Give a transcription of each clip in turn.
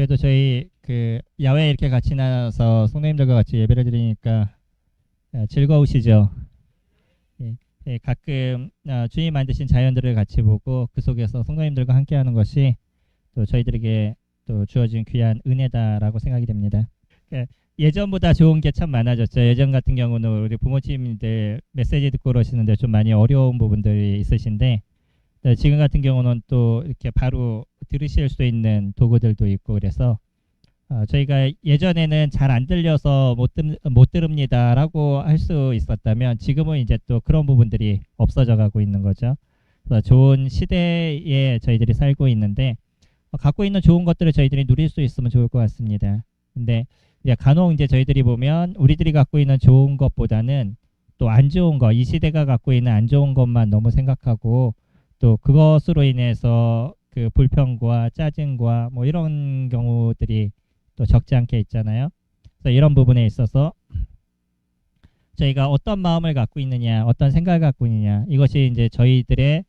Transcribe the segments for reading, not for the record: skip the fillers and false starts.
그래도 저희 그 야외에 이렇게 같이 나와서 성도님들과 같이 예배를 드리니까 즐거우시죠? 예, 예, 가끔 주님 만드신 자연들을 같이 보고 그 속에서 성도님들과 함께하는 것이 또 저희들에게 또 주어진 귀한 은혜다라고 생각이 됩니다. 예전보다 좋은 게 참 많아졌죠. 예전 같은 경우는 우리 부모님들 메시지 듣고 그러시는데 좀 많이 어려운 부분들이 있으신데 지금 같은 경우는 또 이렇게 바로 들으실 수 있는 도구들도 있고 그래서 저희가 예전에는 잘 안 들려서 못 들읍니다라고 할 수 있었다면 지금은 이제 또 그런 부분들이 없어져 가고 있는 거죠. 그래서 좋은 시대에 저희들이 살고 있는데 갖고 있는 좋은 것들을 저희들이 누릴 수 있으면 좋을 것 같습니다. 근데 이제 간혹 이제 저희들이 보면 우리들이 갖고 있는 좋은 것보다는 또 안 좋은 거, 이 시대가 갖고 있는 안 좋은 것만 너무 생각하고 또 그것으로 인해서 그 불평과 짜증과 뭐 이런 경우들이 또 적지 않게 있잖아요. 그래서 이런 부분에 있어서 저희가 어떤 마음을 갖고 있느냐, 어떤 생각을 갖고 있느냐, 이것이 이제 저희들의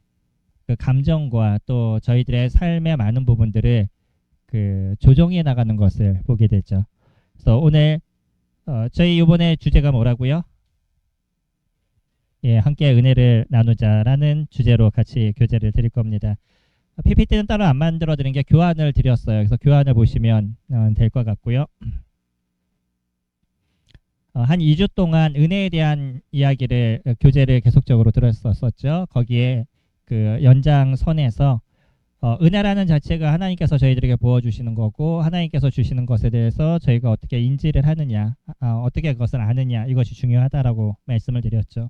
그 감정과 또 저희들의 삶의 많은 부분들을 그 조정해 나가는 것을 보게 되죠. 그래서 오늘 저희 이번에 주제가 뭐라고요? 예, 함께 은혜를 나누자라는 주제로 같이 교제를 드릴 겁니다. PPT는 따로 안 만들어 드린 게 교환을 드렸어요. 그래서 교환을 보시면 될 것 같고요. 한 2주 동안 은혜에 대한 이야기를 교재를 계속적으로 들었었죠. 거기에 그 연장선에서 은혜라는 자체가 하나님께서 저희들에게 부어주시는 거고 하나님께서 주시는 것에 대해서 저희가 어떻게 인지를 하느냐, 어떻게 그것을 아느냐, 이것이 중요하다라고 말씀을 드렸죠.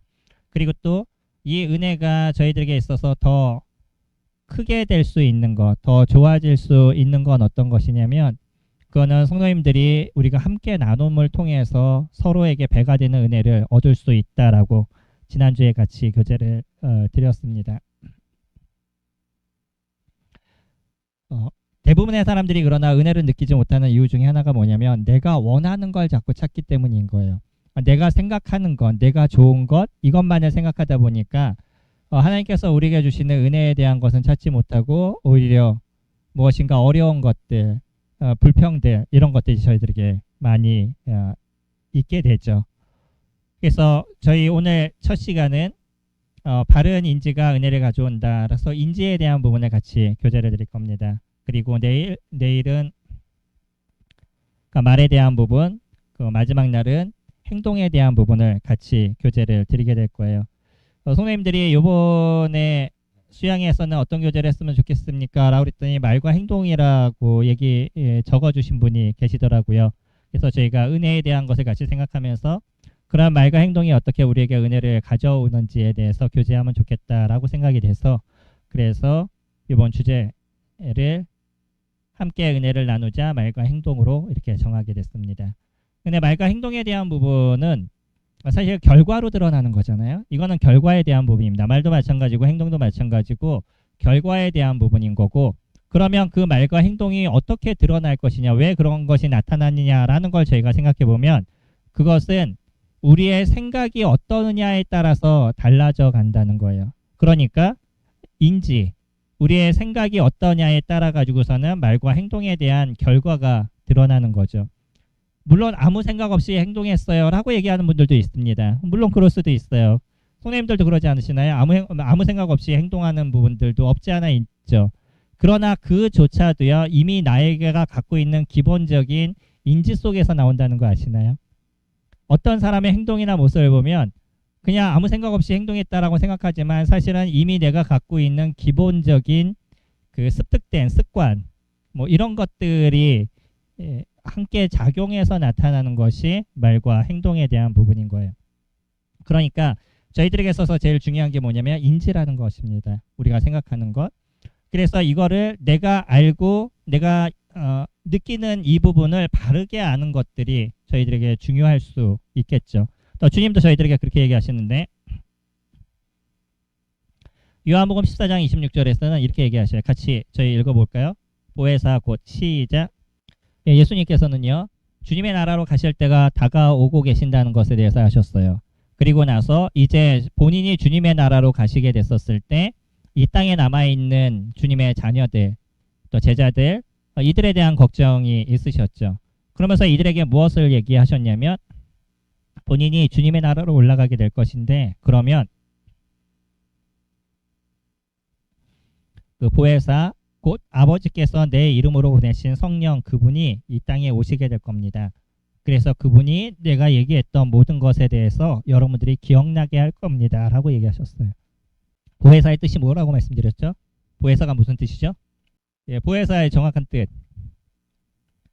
그리고 또 이 은혜가 저희들에게 있어서 더 크게 될 수 있는 것, 더 좋아질 수 있는 건 어떤 것이냐면 그거는 성도님들이 우리가 함께 나눔을 통해서 서로에게 배가 되는 은혜를 얻을 수 있다라고 지난주에 같이 교제를 드렸습니다. 대부분의 사람들이 그러나 은혜를 느끼지 못하는 이유 중에 하나가 뭐냐면 내가 원하는 걸 자꾸 찾기 때문인 거예요. 내가 생각하는 것, 내가 좋은 것, 이것만을 생각하다 보니까 하나님께서 우리에게 주시는 은혜에 대한 것은 찾지 못하고 오히려 무엇인가 어려운 것들, 불평들, 이런 것들이 저희들에게 많이 있게 되죠. 그래서 저희 오늘 첫 시간은 바른 인지가 은혜를 가져온다. 그래서 인지에 대한 부분을 같이 교제를 드릴 겁니다. 그리고 내일은 말에 대한 부분, 그 마지막 날은 행동에 대한 부분을 같이 교제를 드리게 될 거예요. 선생님들이 요번에 수양에서는 어떤 교재를 했으면 좋겠습니까? 라고 그랬더니 말과 행동이라고 적어주신 분이 계시더라고요. 그래서 저희가 은혜에 대한 것을 같이 생각하면서 그런 말과 행동이 어떻게 우리에게 은혜를 가져오는지에 대해서 교제하면 좋겠다라고 생각이 돼서 그래서 이번 주제를 함께 은혜를 나누자 말과 행동으로 이렇게 정하게 됐습니다. 근데 말과 행동에 대한 부분은 사실 결과로 드러나는 거잖아요. 이거는 결과에 대한 부분입니다. 말도 마찬가지고 행동도 마찬가지고 결과에 대한 부분인 거고 그러면 그 말과 행동이 어떻게 드러날 것이냐, 왜 그런 것이 나타나느냐라는 걸 저희가 생각해 보면 그것은 우리의 생각이 어떠느냐에 따라서 달라져 간다는 거예요. 그러니까 인지, 우리의 생각이 어떠냐에 따라 가지고서는 말과 행동에 대한 결과가 드러나는 거죠. 물론 아무 생각 없이 행동했어요 라고 얘기하는 분들도 있습니다. 물론 그럴 수도 있어요. 선생님들도 그러지 않으시나요? 아무 생각 없이 행동하는 부분들도 없지 않아 있죠. 그러나 그조차도요 이미 나에게가 갖고 있는 기본적인 인지 속에서 나온다는 거 아시나요? 어떤 사람의 행동이나 모습을 보면 그냥 아무 생각 없이 행동했다라고 생각하지만 사실은 이미 내가 갖고 있는 기본적인 그 습득된 습관 뭐 이런 것들이 함께 작용해서 나타나는 것이 말과 행동에 대한 부분인 거예요. 그러니까 저희들에게 있어서 제일 중요한 게 뭐냐면 인지라는 것입니다. 우리가 생각하는 것. 그래서 이거를 내가 알고 내가 느끼는 이 부분을 바르게 아는 것들이 저희들에게 중요할 수 있겠죠. 또 주님도 저희들에게 그렇게 얘기하시는데 요한복음 14장 26절에서는 이렇게 얘기하셔요. 같이 저희 읽어볼까요? 보혜사 곧 시작. 예수님께서는요 주님의 나라로 가실 때가 다가오고 계신다는 것에 대해서 하셨어요. 그리고 나서 이제 본인이 주님의 나라로 가시게 됐었을 때 이 땅에 남아있는 주님의 자녀들 또 제자들 이들에 대한 걱정이 있으셨죠. 그러면서 이들에게 무엇을 얘기하셨냐면 본인이 주님의 나라로 올라가게 될 것인데 그러면 그 보혜사 곧 아버지께서 내 이름으로 보내신 성령 그분이 이 땅에 오시게 될 겁니다. 그래서 그분이 내가 얘기했던 모든 것에 대해서 여러분들이 기억나게 할 겁니다. 라고 얘기하셨어요. 보혜사의 뜻이 뭐라고 말씀드렸죠? 보혜사가 무슨 뜻이죠? 예, 보혜사의 정확한 뜻.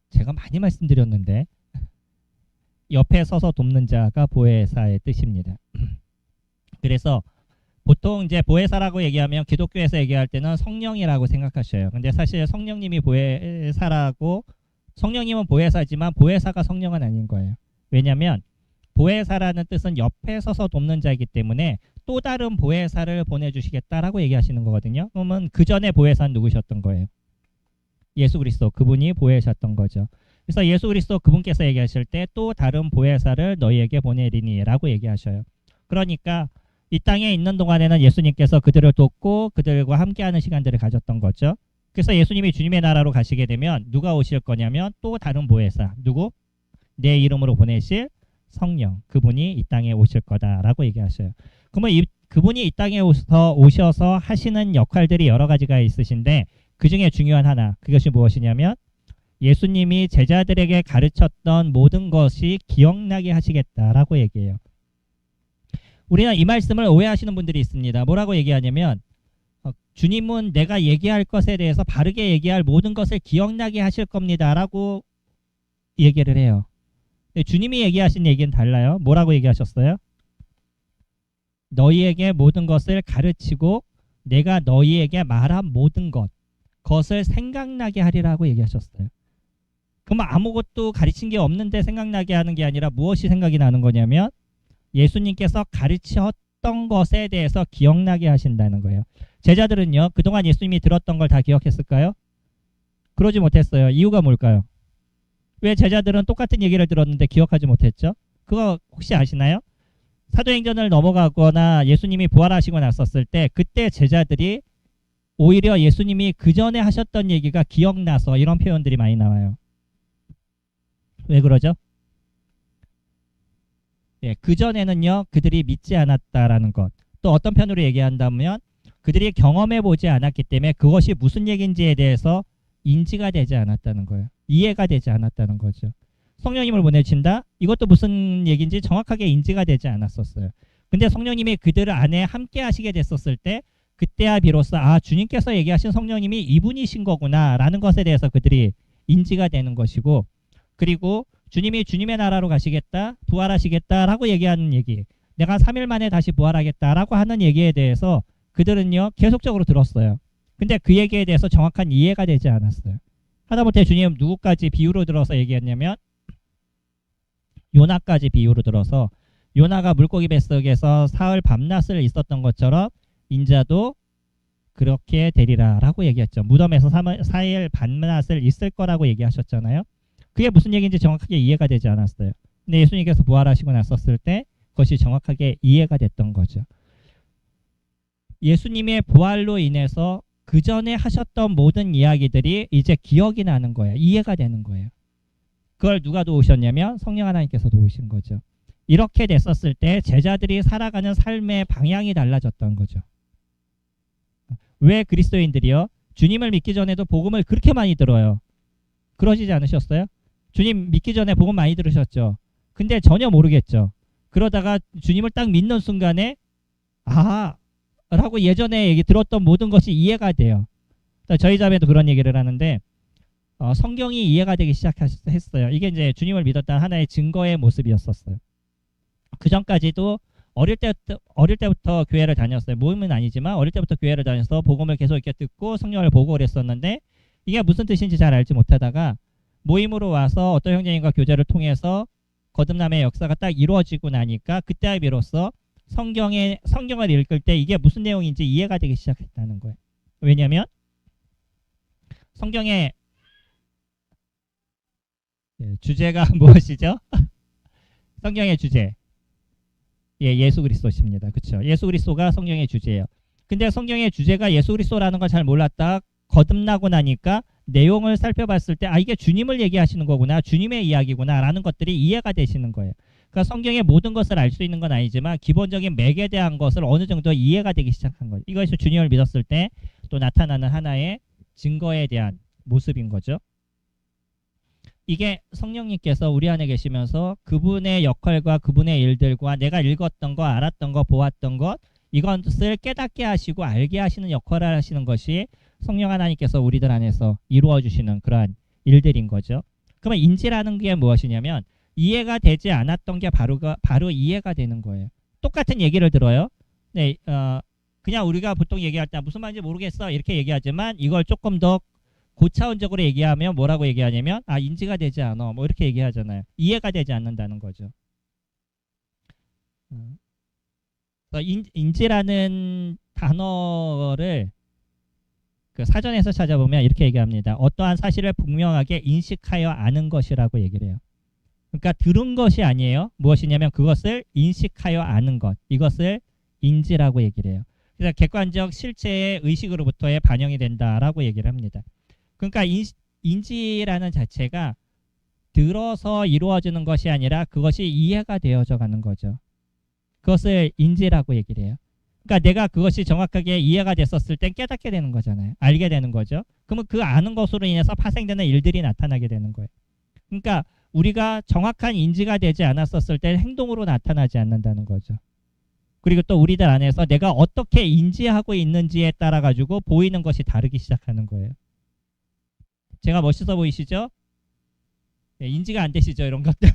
제가 많이 말씀드렸는데 옆에 서서 돕는 자가 보혜사의 뜻입니다. 그래서 보통 이제 보혜사라고 얘기하면 기독교에서 얘기할 때는 성령이라고 생각하셔요. 근데 사실 성령님이 보혜사라고 성령님은 보혜사지만 보혜사가 성령은 아닌 거예요. 왜냐하면 보혜사라는 뜻은 옆에 서서 돕는 자이기 때문에 또 다른 보혜사를 보내주시겠다라고 얘기하시는 거거든요. 그러면 그 전에 보혜사는 누구셨던 거예요? 예수 그리스도, 그분이 보혜사셨던 거죠. 그래서 예수 그리스도 그분께서 얘기하실 때 또 다른 보혜사를 너희에게 보내리니 라고 얘기하셔요. 그러니까 이 땅에 있는 동안에는 예수님께서 그들을 돕고 그들과 함께하는 시간들을 가졌던 거죠. 그래서 예수님이 주님의 나라로 가시게 되면 누가 오실 거냐면 또 다른 보혜사, 누구? 내 이름으로 보내실 성령, 그분이 이 땅에 오실 거다라고 얘기하셔요. 그러면 그분이 이 땅에 오셔서 하시는 역할들이 여러 가지가 있으신데 그 중에 중요한 하나, 그것이 무엇이냐면 예수님이 제자들에게 가르쳤던 모든 것이 기억나게 하시겠다라고 얘기해요. 우리는 이 말씀을 오해하시는 분들이 있습니다. 뭐라고 얘기하냐면 주님은 내가 얘기할 것에 대해서 바르게 얘기할 모든 것을 기억나게 하실 겁니다 라고 얘기를 해요. 주님이 얘기하신 얘기는 달라요. 뭐라고 얘기하셨어요? 너희에게 모든 것을 가르치고 내가 너희에게 말한 모든 그것을 생각나게 하리라고 얘기하셨어요. 그럼 아무것도 가르친 게 없는데 생각나게 하는 게 아니라 무엇이 생각이 나는 거냐면 예수님께서 가르쳤던 것에 대해서 기억나게 하신다는 거예요. 제자들은요, 그동안 예수님이 들었던 걸 다 기억했을까요? 그러지 못했어요. 이유가 뭘까요? 왜 제자들은 똑같은 얘기를 들었는데 기억하지 못했죠? 그거 혹시 아시나요? 사도행전을 넘어가거나 예수님이 부활하시고 났었을 때 그때 제자들이 오히려 예수님이 그 전에 하셨던 얘기가 기억나서 이런 표현들이 많이 나와요. 왜 그러죠? 예, 그전에는요 그들이 믿지 않았다라는 것. 또 어떤 편으로 얘기한다면 그들이 경험해 보지 않았기 때문에 그것이 무슨 얘기인지에 대해서 인지가 되지 않았다는 거예요. 이해가 되지 않았다는 거죠. 성령님을 보내신다? 이것도 무슨 얘기인지 정확하게 인지가 되지 않았었어요. 근데 성령님이 그들 안에 함께 하시게 됐었을 때 그때야 비로소 주님께서 얘기하신 성령님이 이분이신 거구나 라는 것에 대해서 그들이 인지가 되는 것이고, 그리고 주님이 주님의 나라로 가시겠다, 부활하시겠다라고 얘기하는 얘기, 내가 3일 만에 다시 부활하겠다라고 하는 얘기에 대해서 그들은요 계속적으로 들었어요. 근데 그 얘기에 대해서 정확한 이해가 되지 않았어요. 하다못해 주님 누구까지 비유로 들어서 얘기했냐면 요나까지 비유로 들어서 요나가 물고기 뱃속에서 사흘 밤낮을 있었던 것처럼 인자도 그렇게 되리라 라고 얘기했죠. 무덤에서 4일 밤낮을 있을 거라고 얘기하셨잖아요. 그게 무슨 얘기인지 정확하게 이해가 되지 않았어요. 근데 예수님께서 부활하시고 났었을 때 그것이 정확하게 이해가 됐던 거죠. 예수님의 부활로 인해서 그 전에 하셨던 모든 이야기들이 이제 기억이 나는 거예요. 이해가 되는 거예요. 그걸 누가 도우셨냐면 성령 하나님께서 도우신 거죠. 이렇게 됐었을 때 제자들이 살아가는 삶의 방향이 달라졌던 거죠. 왜 그리스도인들이요? 주님을 믿기 전에도 복음을 그렇게 많이 들어요. 그러시지 않으셨어요? 주님 믿기 전에 복음 많이 들으셨죠? 근데 전혀 모르겠죠. 그러다가 주님을 딱 믿는 순간에 라고 예전에 얘기 들었던 모든 것이 이해가 돼요. 저희 자매도 그런 얘기를 하는데 성경이 이해가 되기 시작했어요. 이게 이제 주님을 믿었다는 하나의 증거의 모습이었었어요. 그 전까지도 어릴 때부터 교회를 다녔어요. 모임은 아니지만 어릴 때부터 교회를 다녀서 복음을 계속 이렇게 듣고 성령을 보고 그랬었는데 이게 무슨 뜻인지 잘 알지 못하다가 모임으로 와서 어떤 형제님과 교제를 통해서 거듭남의 역사가 딱 이루어지고 나니까 그때 비로소 성경을 읽을 때 이게 무슨 내용인지 이해가 되기 시작했다는 거예요. 왜냐하면 성경의 주제가 무엇이죠? 성경의 주제. 예수 그리스도십니다. 그렇죠? 예수 그리스도가 성경의 주제예요. 근데 성경의 주제가 예수 그리스도라는 걸 잘 몰랐다. 거듭나고 나니까 내용을 살펴봤을 때 이게 주님을 얘기하시는 거구나, 주님의 이야기구나 라는 것들이 이해가 되시는 거예요. 그러니까 성경의 모든 것을 알 수 있는 건 아니지만 기본적인 맥에 대한 것을 어느 정도 이해가 되기 시작한 거예요. 이것이 주님을 믿었을 때 또 나타나는 하나의 증거에 대한 모습인 거죠. 이게 성령님께서 우리 안에 계시면서 그분의 역할과 그분의 일들과 내가 읽었던 거, 알았던 거, 보았던 것, 이것을 깨닫게 하시고 알게 하시는 역할을 하시는 것이 성령 하나님께서 우리들 안에서 이루어 주시는 그러한 일들인 거죠. 그러면 인지라는 게 무엇이냐면 이해가 되지 않았던 게 바로 이해가 되는 거예요. 똑같은 얘기를 들어요. 네, 그냥 우리가 보통 얘기할 때 무슨 말인지 모르겠어 이렇게 얘기하지만 이걸 조금 더 고차원적으로 얘기하면 뭐라고 얘기하냐면 인지가 되지 않아 뭐 이렇게 얘기하잖아요. 이해가 되지 않는다는 거죠. 인지라는 단어를 그 사전에서 찾아보면 이렇게 얘기합니다. 어떠한 사실을 분명하게 인식하여 아는 것이라고 얘기를 해요. 그러니까 들은 것이 아니에요. 무엇이냐면 그것을 인식하여 아는 것, 이것을 인지라고 얘기를 해요. 그래서 객관적 실체의 의식으로부터의 반영이 된다라고 얘기를 합니다. 그러니까 인지라는 자체가 들어서 이루어지는 것이 아니라 그것이 이해가 되어져 가는 거죠. 그것을 인지라고 얘기를 해요. 그러니까 내가 그것이 정확하게 이해가 됐었을 땐 깨닫게 되는 거잖아요. 알게 되는 거죠. 그러면 그 아는 것으로 인해서 파생되는 일들이 나타나게 되는 거예요. 그러니까 우리가 정확한 인지가 되지 않았었을 때 행동으로 나타나지 않는다는 거죠. 그리고 또 우리들 안에서 내가 어떻게 인지하고 있는지에 따라 가지고 보이는 것이 다르기 시작하는 거예요. 제가 멋있어 보이시죠? 인지가 안 되시죠? 이런 것들.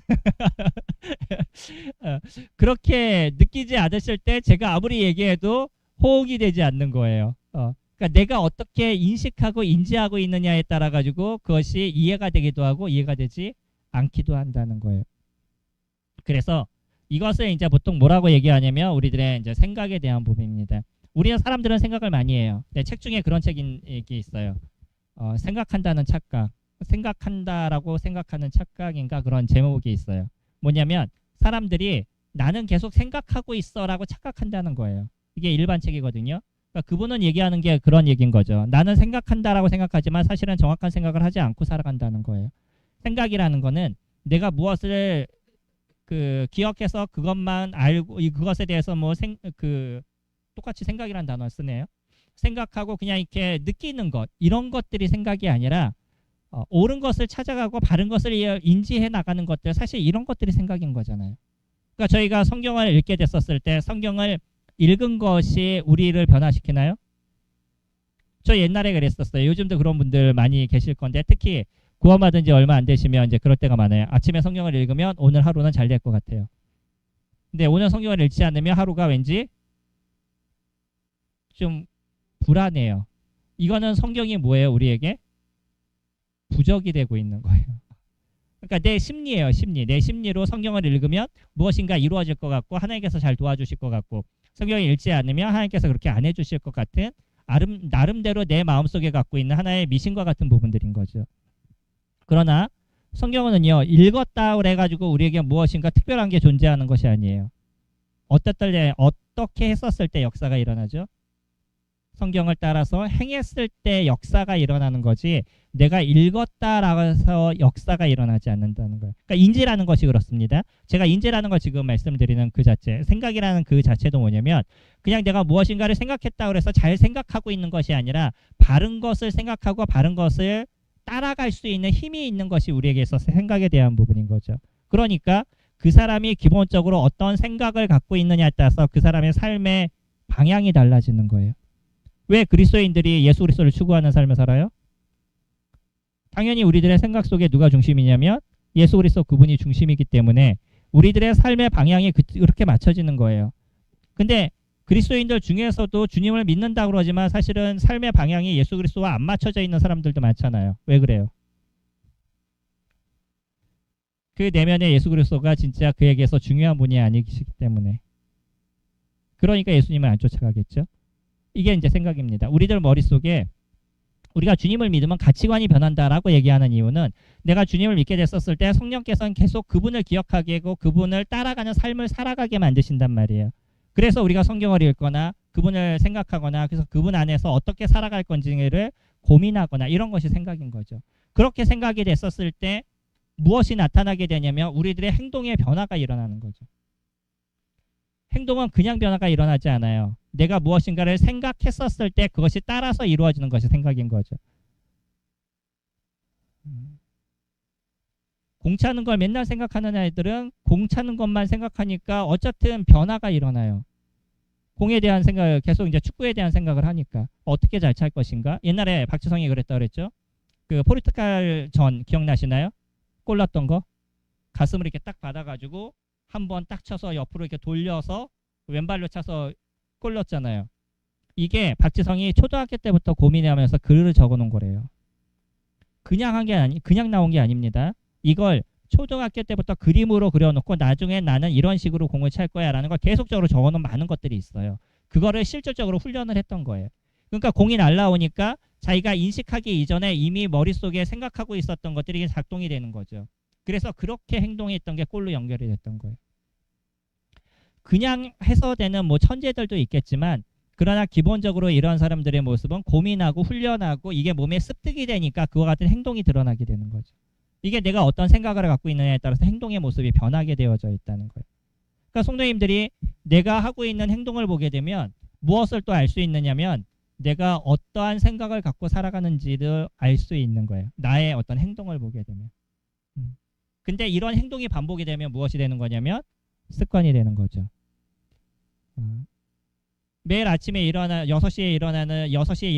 그렇게 느끼지 않으실 때 제가 아무리 얘기해도 호응이 되지 않는 거예요. 그러니까 내가 어떻게 인식하고 인지하고 있느냐에 따라 가지고 그것이 이해가 되기도 하고 이해가 되지 않기도 한다는 거예요. 그래서 이것을 이제 보통 뭐라고 얘기하냐면 우리들의 이제 생각에 대한 부분입니다. 우리는 사람들은 생각을 많이 해요. 책 중에 그런 책이 있어요. 생각한다는 착각, 생각한다라고 생각하는 착각인가 그런 제목이 있어요. 뭐냐면 사람들이 나는 계속 생각하고 있어라고 착각한다는 거예요. 이게 일반 책이거든요. 그러니까 그분은 얘기하는 게 그런 얘기인 거죠. 나는 생각한다라고 생각하지만 사실은 정확한 생각을 하지 않고 살아간다는 거예요. 생각이라는 거는 내가 무엇을 기억해서 그것만 알고 그것에 대해서 똑같이 생각이라는 단어를 쓰네요. 생각하고 그냥 이렇게 느끼는 것, 이런 것들이 생각이 아니라 옳은 것을 찾아가고 바른 것을 인지해 나가는 것들, 사실 이런 것들이 생각인 거잖아요. 그러니까 저희가 성경을 읽게 됐었을 때 성경을 읽은 것이 우리를 변화시키나요? 저 옛날에 그랬었어요. 요즘도 그런 분들 많이 계실 건데 특히 구원받은 지 얼마 안 되시면 이제 그럴 때가 많아요. 아침에 성경을 읽으면 오늘 하루는 잘 될 것 같아요. 근데 오늘 성경을 읽지 않으면 하루가 왠지 좀 불안해요. 이거는 성경이 뭐예요? 우리에게 부적이 되고 있는 거예요. 그러니까 내 심리예요. 심리. 내 심리로 성경을 읽으면 무엇인가 이루어질 것 같고 하나님께서 잘 도와주실 것 같고 성경을 읽지 않으면 하나님께서 그렇게 안 해주실 것 같은 나름대로 내 마음속에 갖고 있는 하나의 미신과 같은 부분들인 거죠. 그러나 성경은요 읽었다 그래가지고 우리에게 무엇인가 특별한 게 존재하는 것이 아니에요. 어떻게 했었을 때 역사가 일어나죠? 성경을 따라서 행했을 때 역사가 일어나는 거지 내가 읽었다라고 해서 역사가 일어나지 않는다는 거예요. 그러니까 인지라는 것이 그렇습니다. 제가 인지라는 걸 지금 말씀드리는 그 자체, 생각이라는 그 자체도 뭐냐면 그냥 내가 무엇인가를 생각했다고 해서 잘 생각하고 있는 것이 아니라 바른 것을 생각하고 바른 것을 따라갈 수 있는 힘이 있는 것이 우리에게 있어서 생각에 대한 부분인 거죠. 그러니까 그 사람이 기본적으로 어떤 생각을 갖고 있느냐에 따라서 그 사람의 삶의 방향이 달라지는 거예요. 왜 그리스도인들이 예수 그리스도를 추구하는 삶을 살아요? 당연히 우리들의 생각 속에 누가 중심이냐면 예수 그리스도 그분이 중심이기 때문에 우리들의 삶의 방향이 그렇게 맞춰지는 거예요. 근데 그리스도인들 중에서도 주님을 믿는다고 그러지만 사실은 삶의 방향이 예수 그리스도와 안 맞춰져 있는 사람들도 많잖아요. 왜 그래요? 그 내면에 예수 그리스도가 진짜 그에게서 중요한 분이 아니시기 때문에. 그러니까 예수님을 안 쫓아가겠죠. 이게 이제 생각입니다. 우리들 머릿속에 우리가 주님을 믿으면 가치관이 변한다라고 얘기하는 이유는 내가 주님을 믿게 됐었을 때 성령께서는 계속 그분을 기억하게 하고 그분을 따라가는 삶을 살아가게 만드신단 말이에요. 그래서 우리가 성경을 읽거나 그분을 생각하거나 그래서 그분 안에서 어떻게 살아갈 건지를 고민하거나 이런 것이 생각인 거죠. 그렇게 생각이 됐었을 때 무엇이 나타나게 되냐면 우리들의 행동의 변화가 일어나는 거죠. 행동은 그냥 변화가 일어나지 않아요. 내가 무엇인가를 생각했었을 때 그것이 따라서 이루어지는 것이 생각인 거죠. 공 차는 걸 맨날 생각하는 아이들은 공 차는 것만 생각하니까 어쨌든 변화가 일어나요. 공에 대한 생각을 계속 이제 축구에 대한 생각을 하니까 어떻게 잘 찰 것인가? 옛날에 박지성이 그랬다 그랬죠. 그 포르투갈 전 기억나시나요? 골 넣었던 거 가슴을 이렇게 딱 받아가지고 한번 딱 쳐서 옆으로 이렇게 돌려서 왼발로 차서 골 넣었잖아요. 이게 박지성이 초등학교 때부터 고민하면서 글을 적어놓은 거래요. 그냥 나온 게 아닙니다. 이걸 초등학교 때부터 그림으로 그려놓고 나중에 나는 이런 식으로 공을 찰 거야 라는 걸 계속적으로 적어놓은 많은 것들이 있어요. 그거를 실질적으로 훈련을 했던 거예요. 그러니까 공이 날라오니까 자기가 인식하기 이전에 이미 머릿속에 생각하고 있었던 것들이 작동이 되는 거죠. 그래서 그렇게 행동했던 게 골로 연결이 됐던 거예요. 그냥 해서 되는 뭐 천재들도 있겠지만 그러나 기본적으로 이런 사람들의 모습은 고민하고 훈련하고 이게 몸에 습득이 되니까 그와 같은 행동이 드러나게 되는 거죠. 이게 내가 어떤 생각을 갖고 있느냐에 따라서 행동의 모습이 변하게 되어져 있다는 거예요. 그러니까 성도님들이 내가 하고 있는 행동을 보게 되면 무엇을 또 알 수 있느냐면 내가 어떠한 생각을 갖고 살아가는지를 알 수 있는 거예요. 나의 어떤 행동을 보게 되면. 근데 이런 행동이 반복이 되면 무엇이 되는 거냐면 습관이 되는 거죠. 매일 아침에 6시에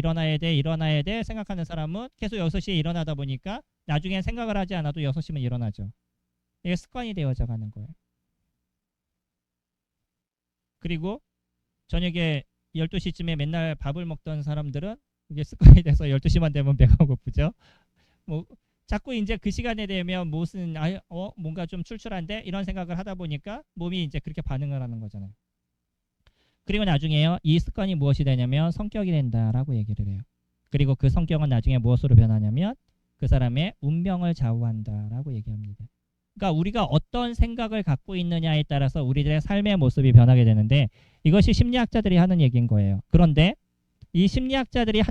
일어나야 돼 생각하는 사람은 계속 6시에 일어나다 보니까 나중엔 생각을 하지 않아도 6시면 일어나죠. 이게 습관이 되어져 가는 거예요. 그리고 저녁에 12시쯤에 맨날 밥을 먹던 사람들은 이게 습관이 돼서 12시만 되면 배가 고프죠. 뭐 자꾸 이제 그 시간에 되면 뭔가 좀 출출한데 이런 생각을 하다 보니까 몸이 이제 그렇게 반응을 하는 거잖아요. 그리고 나중에요. 이 습관이 무엇이 되냐면 성격이 된다라고 얘기를 해요. 그리고 그 성격은 나중에 무엇으로 변하냐면 그 사람의 운명을 좌우한다라고 얘기합니다. 그러니까 우리가 어떤 생각을 갖고 있느냐에 따라서 우리들의 삶의 모습이 변하게 되는데 이것이 심리학자들이 하는 얘기인 거예요. 그런데 이 심리학자들이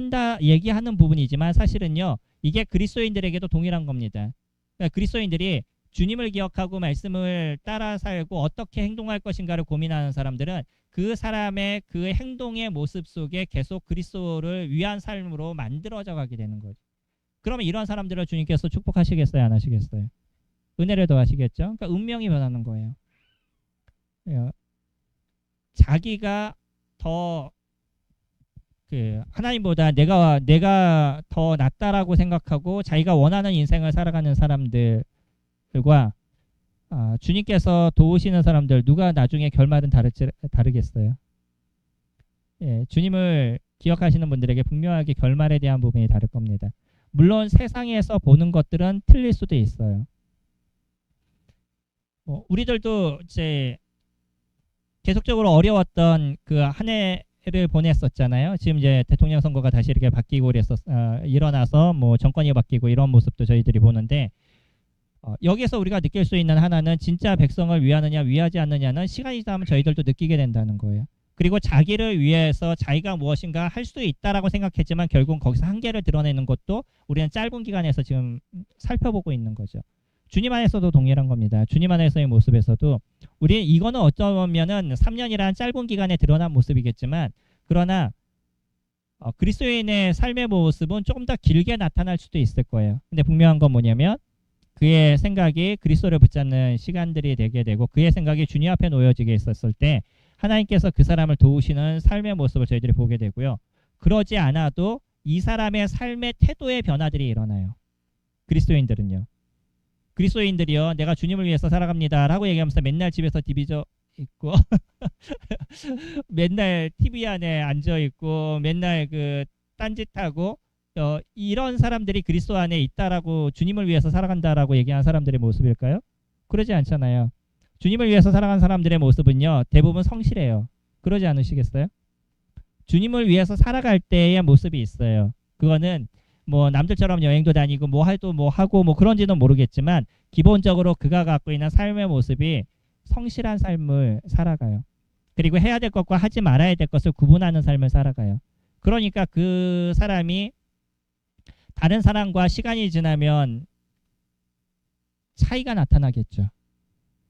얘기하는 부분이지만 사실은요. 이게 그리스도인들에게도 동일한 겁니다. 그러니까 그리스도인들이 주님을 기억하고 말씀을 따라 살고 어떻게 행동할 것인가를 고민하는 사람들은 그 사람의 그 행동의 모습 속에 계속 그리스도를 위한 삶으로 만들어져 가게 되는 거죠. 그러면 이런 사람들을 주님께서 축복하시겠어요? 안 하시겠어요? 은혜를 더하시겠죠? 그러니까 운명이 변하는 거예요. 자기가 더 하나님보다 내가 더 낫다라고 생각하고 자기가 원하는 인생을 살아가는 사람들과 주님께서 도우시는 사람들 누가 나중에 결말은 다르겠어요. 예, 주님을 기억하시는 분들에게 분명하게 결말에 대한 부분이 다를 겁니다. 물론 세상에서 보는 것들은 틀릴 수도 있어요. 우리들도 이제 계속적으로 어려웠던 그 한 해를 보냈었잖아요. 지금 이제 대통령 선거가 다시 이렇게 바뀌고 일어나서 뭐 정권이 바뀌고 이런 모습도 저희들이 보는데 여기에서 우리가 느낄 수 있는 하나는 진짜 백성을 위하느냐 위하지 않느냐는 시간이 지나면 저희들도 느끼게 된다는 거예요. 그리고 자기를 위해서 자기가 무엇인가 할 수 있다라고 생각했지만 결국 거기서 한계를 드러내는 것도 우리는 짧은 기간에서 지금 살펴보고 있는 거죠. 주님 안에서도 동일한 겁니다. 주님 안에서의 모습에서도 우리 이거는 어쩌면은 3년이라는 짧은 기간에 드러난 모습이겠지만 그러나 그리스도인의 삶의 모습은 조금 더 길게 나타날 수도 있을 거예요. 근데 분명한 건 뭐냐면 그의 생각이 그리스도를 붙잡는 시간들이 되게 되고 그의 생각이 주님 앞에 놓여지게 있었을 때 하나님께서 그 사람을 도우시는 삶의 모습을 저희들이 보게 되고요. 그러지 않아도 이 사람의 삶의 태도의 변화들이 일어나요. 그리스도인들은요. 그리스도인들이요. 내가 주님을 위해서 살아갑니다 라고 얘기하면서 맨날 집에서 디비저 있고 맨날 TV 안에 앉아있고 맨날 딴짓하고 이런 사람들이 그리스도 안에 있다라고 주님을 위해서 살아간다라고 얘기하는 사람들의 모습일까요? 그러지 않잖아요. 주님을 위해서 살아간 사람들의 모습은요. 대부분 성실해요. 그러지 않으시겠어요? 주님을 위해서 살아갈 때의 모습이 있어요. 그거는 뭐 남들처럼 여행도 다니고 뭐 하고 뭐 그런지는 모르겠지만 기본적으로 그가 갖고 있는 삶의 모습이 성실한 삶을 살아가요. 그리고 해야 될 것과 하지 말아야 될 것을 구분하는 삶을 살아가요. 그러니까 그 사람이 다른 사람과 시간이 지나면 차이가 나타나겠죠.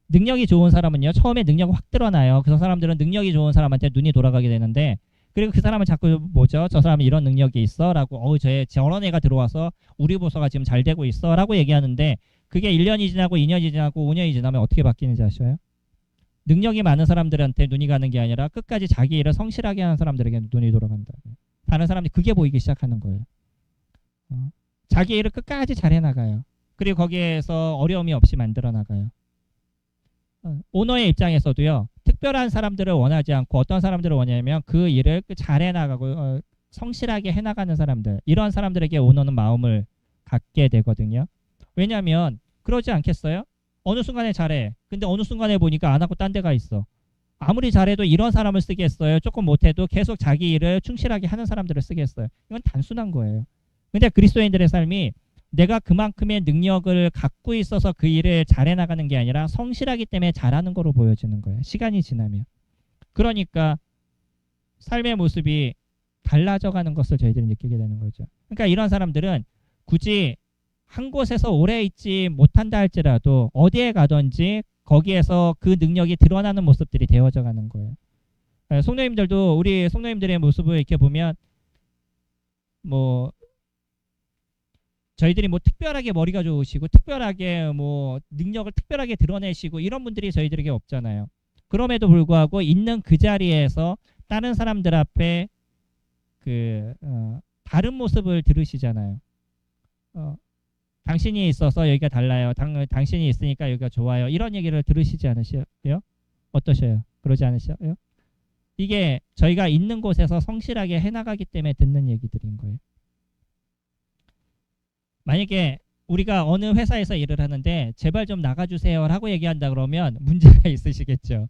능력이 좋은 사람은요, 처음에 능력이 확 드러나요. 그 사람들은 능력이 좋은 사람한테 눈이 돌아가게 되는데, 그리고 그 사람은 자꾸 뭐죠? 저 사람은 이런 능력이 있어 라고 저런 애가 들어와서 우리 부서가 지금 잘 되고 있어 라고 얘기하는데, 그게 1년이 지나고 2년이 지나고 5년이 지나면 어떻게 바뀌는지 아셔요? 능력이 많은 사람들한테 눈이 가는 게 아니라 끝까지 자기 일을 성실하게 하는 사람들에게 눈이 돌아간다. 다른 사람들이 그게 보이기 시작하는 거예요. 자기 일을 끝까지 잘 해나가요. 그리고 거기에서 어려움이 없이 만들어 나가요. 오너의 입장에서도요, 특별한 사람들을 원하지 않고 어떤 사람들을 원하냐면 그 일을 잘 해나가고 성실하게 해나가는 사람들, 이런 사람들에게 오너는 마음을 갖게 되거든요. 왜냐하면 그러지 않겠어요? 어느 순간에 잘해. 근데 어느 순간에 보니까 안 하고 딴 데가 있어. 아무리 잘해도 이런 사람을 쓰겠어요? 조금 못해도 계속 자기 일을 충실하게 하는 사람들을 쓰겠어요? 이건 단순한 거예요. 근데 그리스도인들의 삶이 내가 그만큼의 능력을 갖고 있어서 그 일을 잘해 나가는 게 아니라 성실하기 때문에 잘하는 거로 보여지는 거예요. 시간이 지나면. 그러니까 삶의 모습이 달라져 가는 것을 저희들이 느끼게 되는 거죠. 그러니까 이런 사람들은 굳이 한 곳에서 오래 있지 못한다 할지라도 어디에 가든지 거기에서 그 능력이 드러나는 모습들이 되어져 가는 거예요. 성도님들도 우리 성도님들의 모습을 이렇게 보면 뭐 저희들이 뭐 특별하게 머리가 좋으시고 특별하게 뭐 능력을 특별하게 드러내시고 이런 분들이 저희들에게 없잖아요. 그럼에도 불구하고 있는 그 자리에서 다른 사람들 앞에 다른 모습을 들으시잖아요. 당신이 있어서 여기가 달라요. 당신이 있으니까 여기가 좋아요. 이런 얘기를 들으시지 않으셔요? 어떠셔요? 그러지 않으셔요? 이게 저희가 있는 곳에서 성실하게 해나가기 때문에 듣는 얘기들인 거예요. 만약에 우리가 어느 회사에서 일을 하는데 제발 좀 나가주세요 라고 얘기한다 그러면 문제가 있으시겠죠.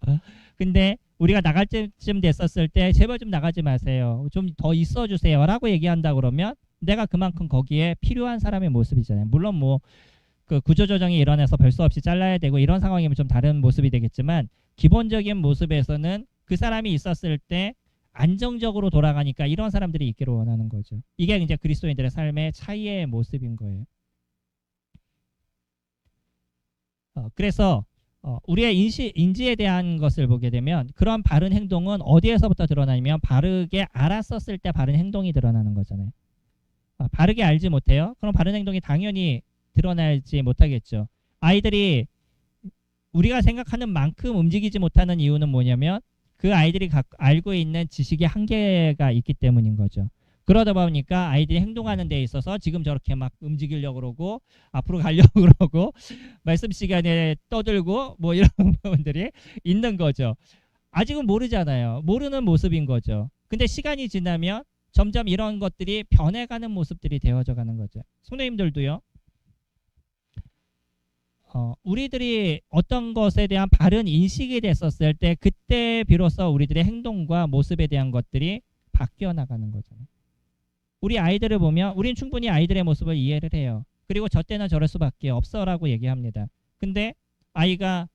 근데 우리가 나갈 때쯤 됐었을 때 제발 좀 나가지 마세요. 좀 더 있어주세요 라고 얘기한다 그러면 내가 그만큼 거기에 필요한 사람의 모습이잖아요. 물론 뭐 그 구조조정이 일어나서 별 수 없이 잘라야 되고 이런 상황이면 좀 다른 모습이 되겠지만 기본적인 모습에서는 그 사람이 있었을 때 안정적으로 돌아가니까 이런 사람들이 있기를 원하는 거죠. 이게 이제 그리스도인들의 삶의 차이의 모습인 거예요. 그래서 우리의 인지에 대한 것을 보게 되면 그런 바른 행동은 어디에서부터 드러나냐면 바르게 알았었을 때 바른 행동이 드러나는 거잖아요. 바르게 알지 못해요? 그럼 바른 행동이 당연히 드러나지 못하겠죠. 아이들이 우리가 생각하는 만큼 움직이지 못하는 이유는 뭐냐면 그 아이들이 알고 있는 지식의 한계가 있기 때문인 거죠. 그러다 보니까 아이들이 행동하는 데 있어서 지금 저렇게 막 움직이려고 그러고 앞으로 가려고 그러고 말씀 시간에 떠들고 뭐 이런 부분들이 있는 거죠. 아직은 모르잖아요. 모르는 모습인 거죠. 근데 시간이 지나면 점점 이런 것들이 변해가는 모습들이 되어져 가는 거죠. 성도님들도요. 우리들이 어떤 것에 대한 바른 인식이 됐었을 때 그때 비로소 우리들의 행동과 모습에 대한 것들이 바뀌어 나가는 거잖아요. 우리 아이들을 보면 우린 충분히 아이들의 모습을 이해를 해요. 그리고 저 때는 저럴 수밖에 없어라고 얘기합니다. 근데 아이가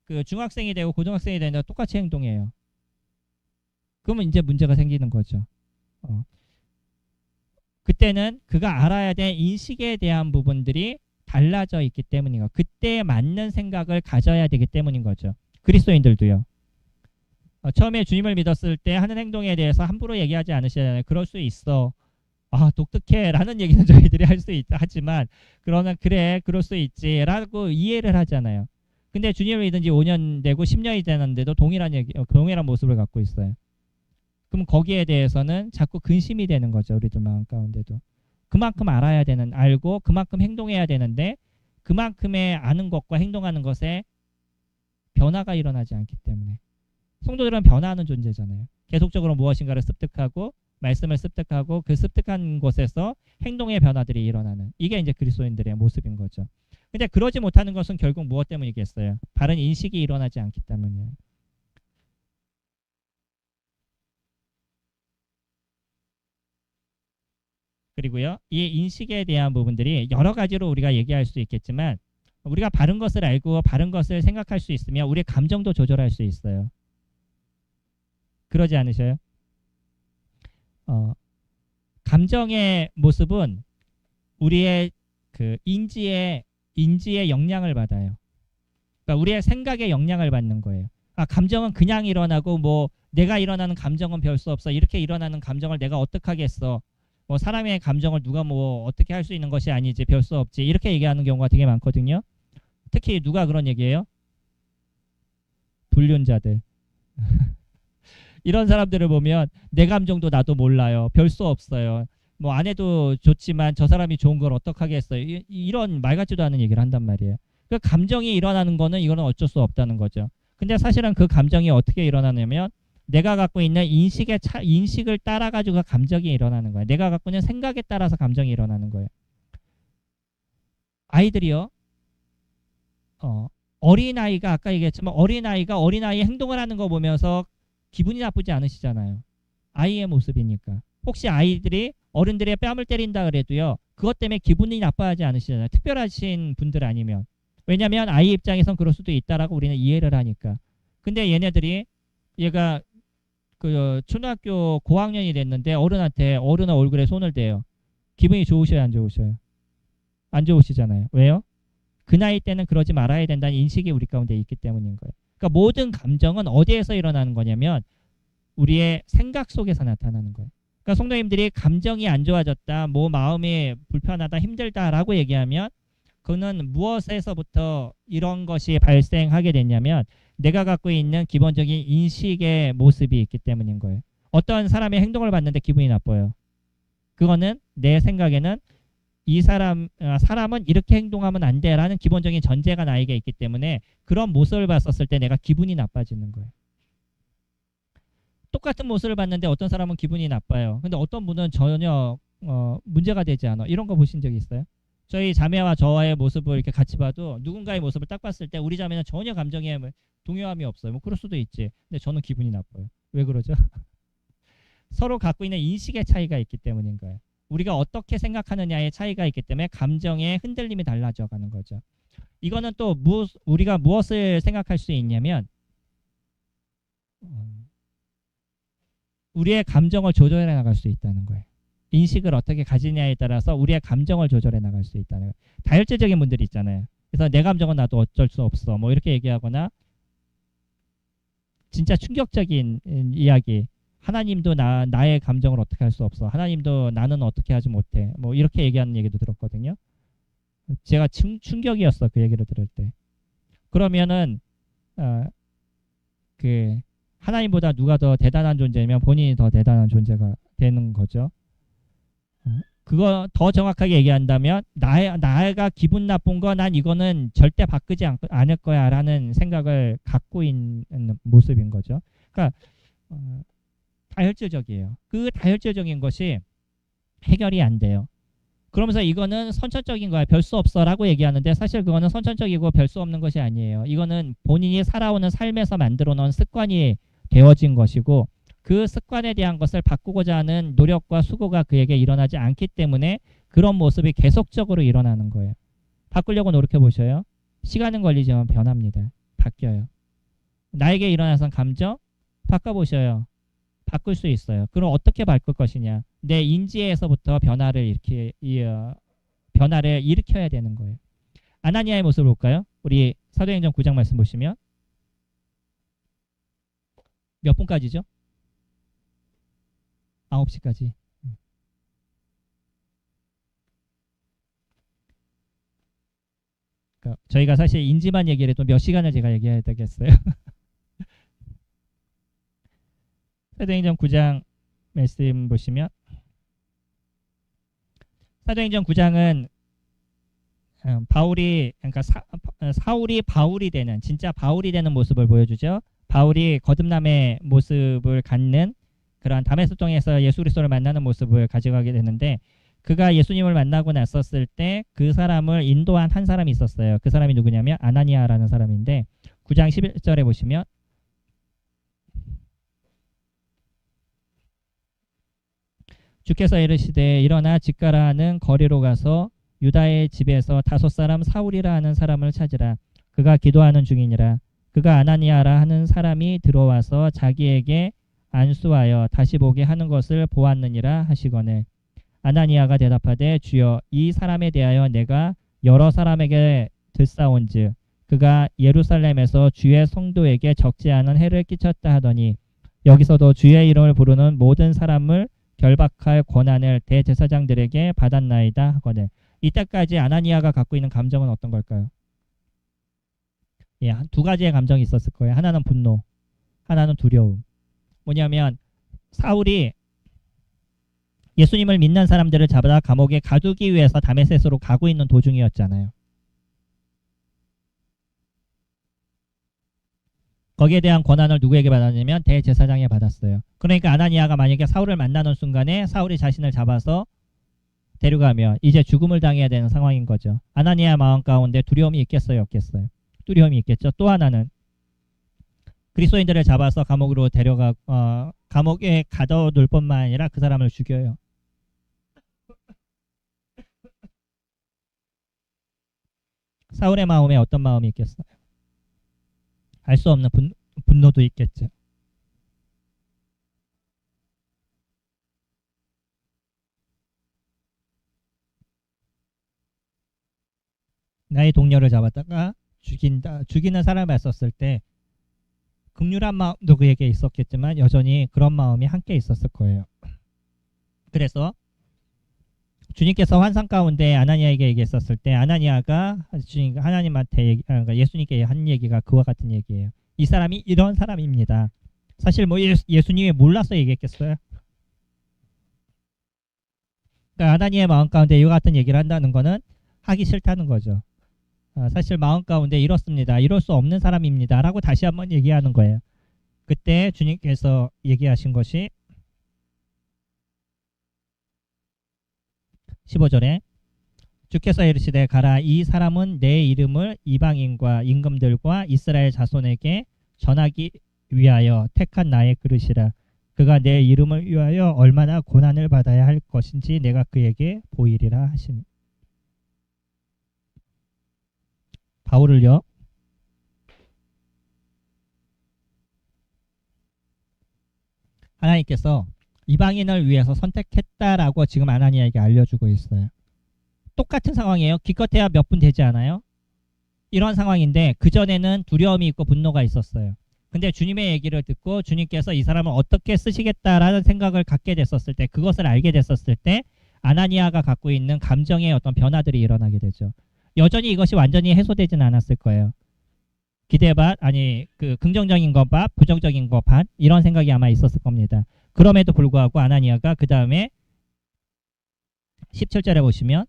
그 중학생이 되고 고등학생이 되는데 똑같이 행동해요. 그러면 이제 문제가 생기는 거죠. 그때는 그가 알아야 될 인식에 대한 부분들이 달라져 있기 때문인 거. 그때에 맞는 생각을 가져야 되기 때문인 거죠. 그리스도인들도요. 처음에 주님을 믿었을 때 하는 행동에 대해서 함부로 얘기하지 않으시잖아요. 그럴 수 있어. 독특해 라는 얘기는 저희들이 할 수 하지만 그러나 그래 그럴 수 있지 라고 이해를 하잖아요. 근데 주님을 믿은 지 5년 되고 10년이 되는데도 동일한 모습을 갖고 있어요. 그럼 거기에 대해서는 자꾸 근심이 되는 거죠. 우리들 마음 가운데도. 그만큼 알고 그만큼 행동해야 되는데 그만큼의 아는 것과 행동하는 것에 변화가 일어나지 않기 때문에. 성도들은 변화하는 존재잖아요. 계속적으로 무엇인가를 습득하고 말씀을 습득하고 그 습득한 곳에서 행동의 변화들이 일어나는 이게 이제 그리스도인들의 모습인 거죠. 근데 그러지 못하는 것은 결국 무엇 때문이겠어요? 바른 인식이 일어나지 않기 때문이에요. 그리고요, 이 인식에 대한 부분들이 여러 가지로 우리가 얘기할 수 있겠지만 우리가 바른 것을 알고 바른 것을 생각할 수 있으면 우리의 감정도 조절할 수 있어요. 그러지 않으셔요? 감정의 모습은 우리의 그 인지의 영향을 받아요. 그러니까 우리의 생각의 영향을 받는 거예요. 아, 감정은 그냥 일어나고 뭐 내가 일어나는 감정은 별 수 없어. 이렇게 일어나는 감정을 내가 어떻게 하겠어. 뭐 사람의 감정을 누가 뭐 어떻게 할 수 있는 것이 아니지. 별 수 없지. 이렇게 얘기하는 경우가 되게 많거든요. 특히 누가 그런 얘기해요? 불륜자들. 이런 사람들을 보면 내 감정도 나도 몰라요. 별 수 없어요. 뭐 안 해도 좋지만 저 사람이 좋은 걸 어떡하겠어요. 이런 말 같지도 않은 얘기를 한단 말이에요. 그 감정이 일어나는 거는 이거는 어쩔 수 없다는 거죠. 근데 사실은 그 감정이 어떻게 일어나냐면 내가 갖고 있는 인식을 따라 가지고 감정이 일어나는 거예요. 내가 갖고 있는 생각에 따라서 감정이 일어나는 거예요. 아이들이요. 어린아이가 아까 얘기했지만 어린아이가 어린아이의 행동을 하는 거 보면서 기분이 나쁘지 않으시잖아요. 아이의 모습이니까. 혹시 아이들이 어른들의 뺨을 때린다 그래도요. 그것 때문에 기분이 나빠하지 않으시잖아요. 특별하신 분들 아니면. 왜냐하면 아이 입장에선 그럴 수도 있다라고 우리는 이해를 하니까. 근데 얘가 그 초등학교 고학년이 됐는데 어른 얼굴에 손을 대요. 기분이 좋으셔요, 안 좋으셔요? 안 좋으시잖아요. 왜요? 그 나이 때는 그러지 말아야 된다는 인식이 우리 가운데 있기 때문인 거예요. 그러니까 모든 감정은 어디에서 일어나는 거냐면 우리의 생각 속에서 나타나는 거예요. 그러니까 성도님들이 감정이 안 좋아졌다, 뭐 마음이 불편하다, 힘들다라고 얘기하면 그는 무엇에서부터 이런 것이 발생하게 됐냐면 내가 갖고 있는 기본적인 인식의 모습이 있기 때문인 거예요. 어떤 사람의 행동을 봤는데 기분이 나빠요. 그거는 내 생각에는 사람은 이렇게 행동하면 안 돼라는 기본적인 전제가 나에게 있기 때문에 그런 모습을 봤었을 때 내가 기분이 나빠지는 거예요. 똑같은 모습을 봤는데 어떤 사람은 기분이 나빠요. 근데 어떤 분은 전혀 문제가 되지 않아. 이런 거 보신 적 있어요? 저희 자매와 저와의 모습을 이렇게 같이 봐도 누군가의 모습을 딱 봤을 때 우리 자매는 전혀 감정에 동요함이 없어요. 뭐 그럴 수도 있지. 근데 저는 기분이 나빠요. 왜 그러죠? 서로 갖고 있는 인식의 차이가 있기 때문인 거예요. 우리가 어떻게 생각하느냐의 차이가 있기 때문에 감정의 흔들림이 달라져 가는 거죠. 이거는 또 우리가 무엇을 생각할 수 있냐면 우리의 감정을 조절해 나갈 수 있다는 거예요. 인식을 어떻게 가지냐에 따라서 우리의 감정을 조절해 나갈 수 있다는 거예요. 다혈질적인 분들이 있잖아요. 그래서 내 감정은 나도 어쩔 수 없어. 뭐 이렇게 얘기하거나 진짜 충격적인 이야기. 하나님도 나의 감정을 어떻게 할 수 없어. 하나님도 나는 어떻게 하지 못해. 뭐 이렇게 얘기하는 얘기도 들었거든요. 제가 충격이었어. 그 얘기를 들을 때. 그러면은 그 하나님보다 누가 더 대단한 존재면 본인이 더 대단한 존재가 되는 거죠. 그거 더 정확하게 얘기한다면 나가 기분 나쁜 거 난 이거는 절대 바꾸지 않을 거야 라는 생각을 갖고 있는 모습인 거죠. 그러니까 다혈질적이에요. 그 다혈질적인 것이 해결이 안 돼요. 그러면서 이거는 선천적인 거야. 별 수 없어 라고 얘기하는데 사실 그거는 선천적이고 별 수 없는 것이 아니에요. 이거는 본인이 살아오는 삶에서 만들어 놓은 습관이 되어진 것이고 그 습관에 대한 것을 바꾸고자 하는 노력과 수고가 그에게 일어나지 않기 때문에 그런 모습이 계속적으로 일어나는 거예요. 바꾸려고 노력해 보셔요. 시간은 걸리지만 변합니다. 바뀌어요. 나에게 일어나선 감정 바꿔보셔요. 바꿀 수 있어요. 그럼 어떻게 바꿀 것이냐. 내 인지에서부터 변화를 일으켜야 되는 거예요. 아나니아의 모습을 볼까요? 우리 사도행전 9장 말씀 보시면 몇 분까지죠? 9시까지. 그러니까 저희가 사실 인지만 얘기를 해도 몇 시간을 제가 얘기해야 되겠어요. 사도행전 9장 말씀 보시면 사도행전 9장은 사울이 바울이 되는 진짜 바울이 되는 모습을 보여주죠. 바울이 거듭남의 모습을 갖는 그러한 다메섹 동에서 예수 그리스도를 만나는 모습을 가져가게 되는데 그가 예수님을 만나고 났었을 때 그 사람을 인도한 한 사람이 있었어요. 그 사람이 누구냐면 아나니아라는 사람인데 9장 11절에 보시면 주께서 이르시되 일어나 집가라 하는 거리로 가서 유다의 집에서 5사람 사울이라 하는 사람을 찾으라. 그가 기도하는 중이니라. 그가 아나니아라 하는 사람이 들어와서 자기에게 안수하여 다시 보게 하는 것을 보았느니라 하시거늘. 아나니아가 대답하되 주여 이 사람에 대하여 내가 여러 사람에게 듣사온즉 그가 예루살렘에서 주의 성도에게 적지 않은 해를 끼쳤다 하더니 여기서도 주의 이름을 부르는 모든 사람을 결박할 권한을 대제사장들에게 받았나이다 하거늘. 이때까지 아나니아가 갖고 있는 감정은 어떤 걸까요? 예, 두 가지의 감정이 있었을 거예요. 하나는 분노, 하나는 두려움. 뭐냐면 사울이 예수님을 믿는 사람들을 잡아다 감옥에 가두기 위해서 다메섹으로 가고 있는 도중이었잖아요. 거기에 대한 권한을 누구에게 받았냐면 대제사장에 받았어요. 그러니까 아나니아가 만약에 사울을 만나는 순간에 사울이 자신을 잡아서 데려가면 이제 죽음을 당해야 되는 상황인 거죠. 아나니아 마음 가운데 두려움이 있겠어요, 없겠어요? 두려움이 있겠죠. 또 하나는 그리스도인들을 잡아서 감옥으로 감옥에 가둬둘 뿐만 아니라 그 사람을 죽여요. 사울의 마음에 어떤 마음이 있겠어요? 알 수 없는 분노도 있겠죠. 나의 동료를 잡았다가 죽이는 사람을 썼을 때 극률한 마음도 그에게 있었겠지만 여전히 그런 마음이 함께 있었을 거예요. 그래서 주님께서 환상 가운데 아나니아에게 얘기했었을 때 아나니아가 하나님한테 그러니까 예수님께 한 얘기가 그와 같은 얘기예요. 이 사람이 이런 사람입니다. 사실 뭐 예수님이 몰라서 얘기했겠어요? 그러니까 아나니아의 마음 가운데 이와 같은 얘기를 한다는 거는 하기 싫다는 거죠. 사실 마음 가운데 이렇습니다. 이럴 수 없는 사람입니다. 라고 다시 한번 얘기하는 거예요. 그때 주님께서 얘기하신 것이 15절에 주께서 이르시되 가라 이 사람은 내 이름을 이방인과 임금들과 이스라엘 자손에게 전하기 위하여 택한 나의 그릇이라. 그가 내 이름을 위하여 얼마나 고난을 받아야 할 것인지 내가 그에게 보이리라 하시니. 바울을요, 하나님께서 이방인을 위해서 선택했다라고 지금 아나니아에게 알려주고 있어요. 똑같은 상황이에요. 기껏해야 몇 분 되지 않아요? 이런 상황인데 그전에는 두려움이 있고 분노가 있었어요. 근데 주님의 얘기를 듣고 주님께서 이 사람을 어떻게 쓰시겠다라는 생각을 갖게 됐었을 때, 그것을 알게 됐었을 때 아나니아가 갖고 있는 감정의 어떤 변화들이 일어나게 되죠. 여전히 이것이 완전히 해소되지는 않았을 거예요. 기대반 아니 그 긍정적인 것반 부정적인 것반 이런 생각이 아마 있었을 겁니다. 그럼에도 불구하고 아나니아가 그 다음에 17절에 보시면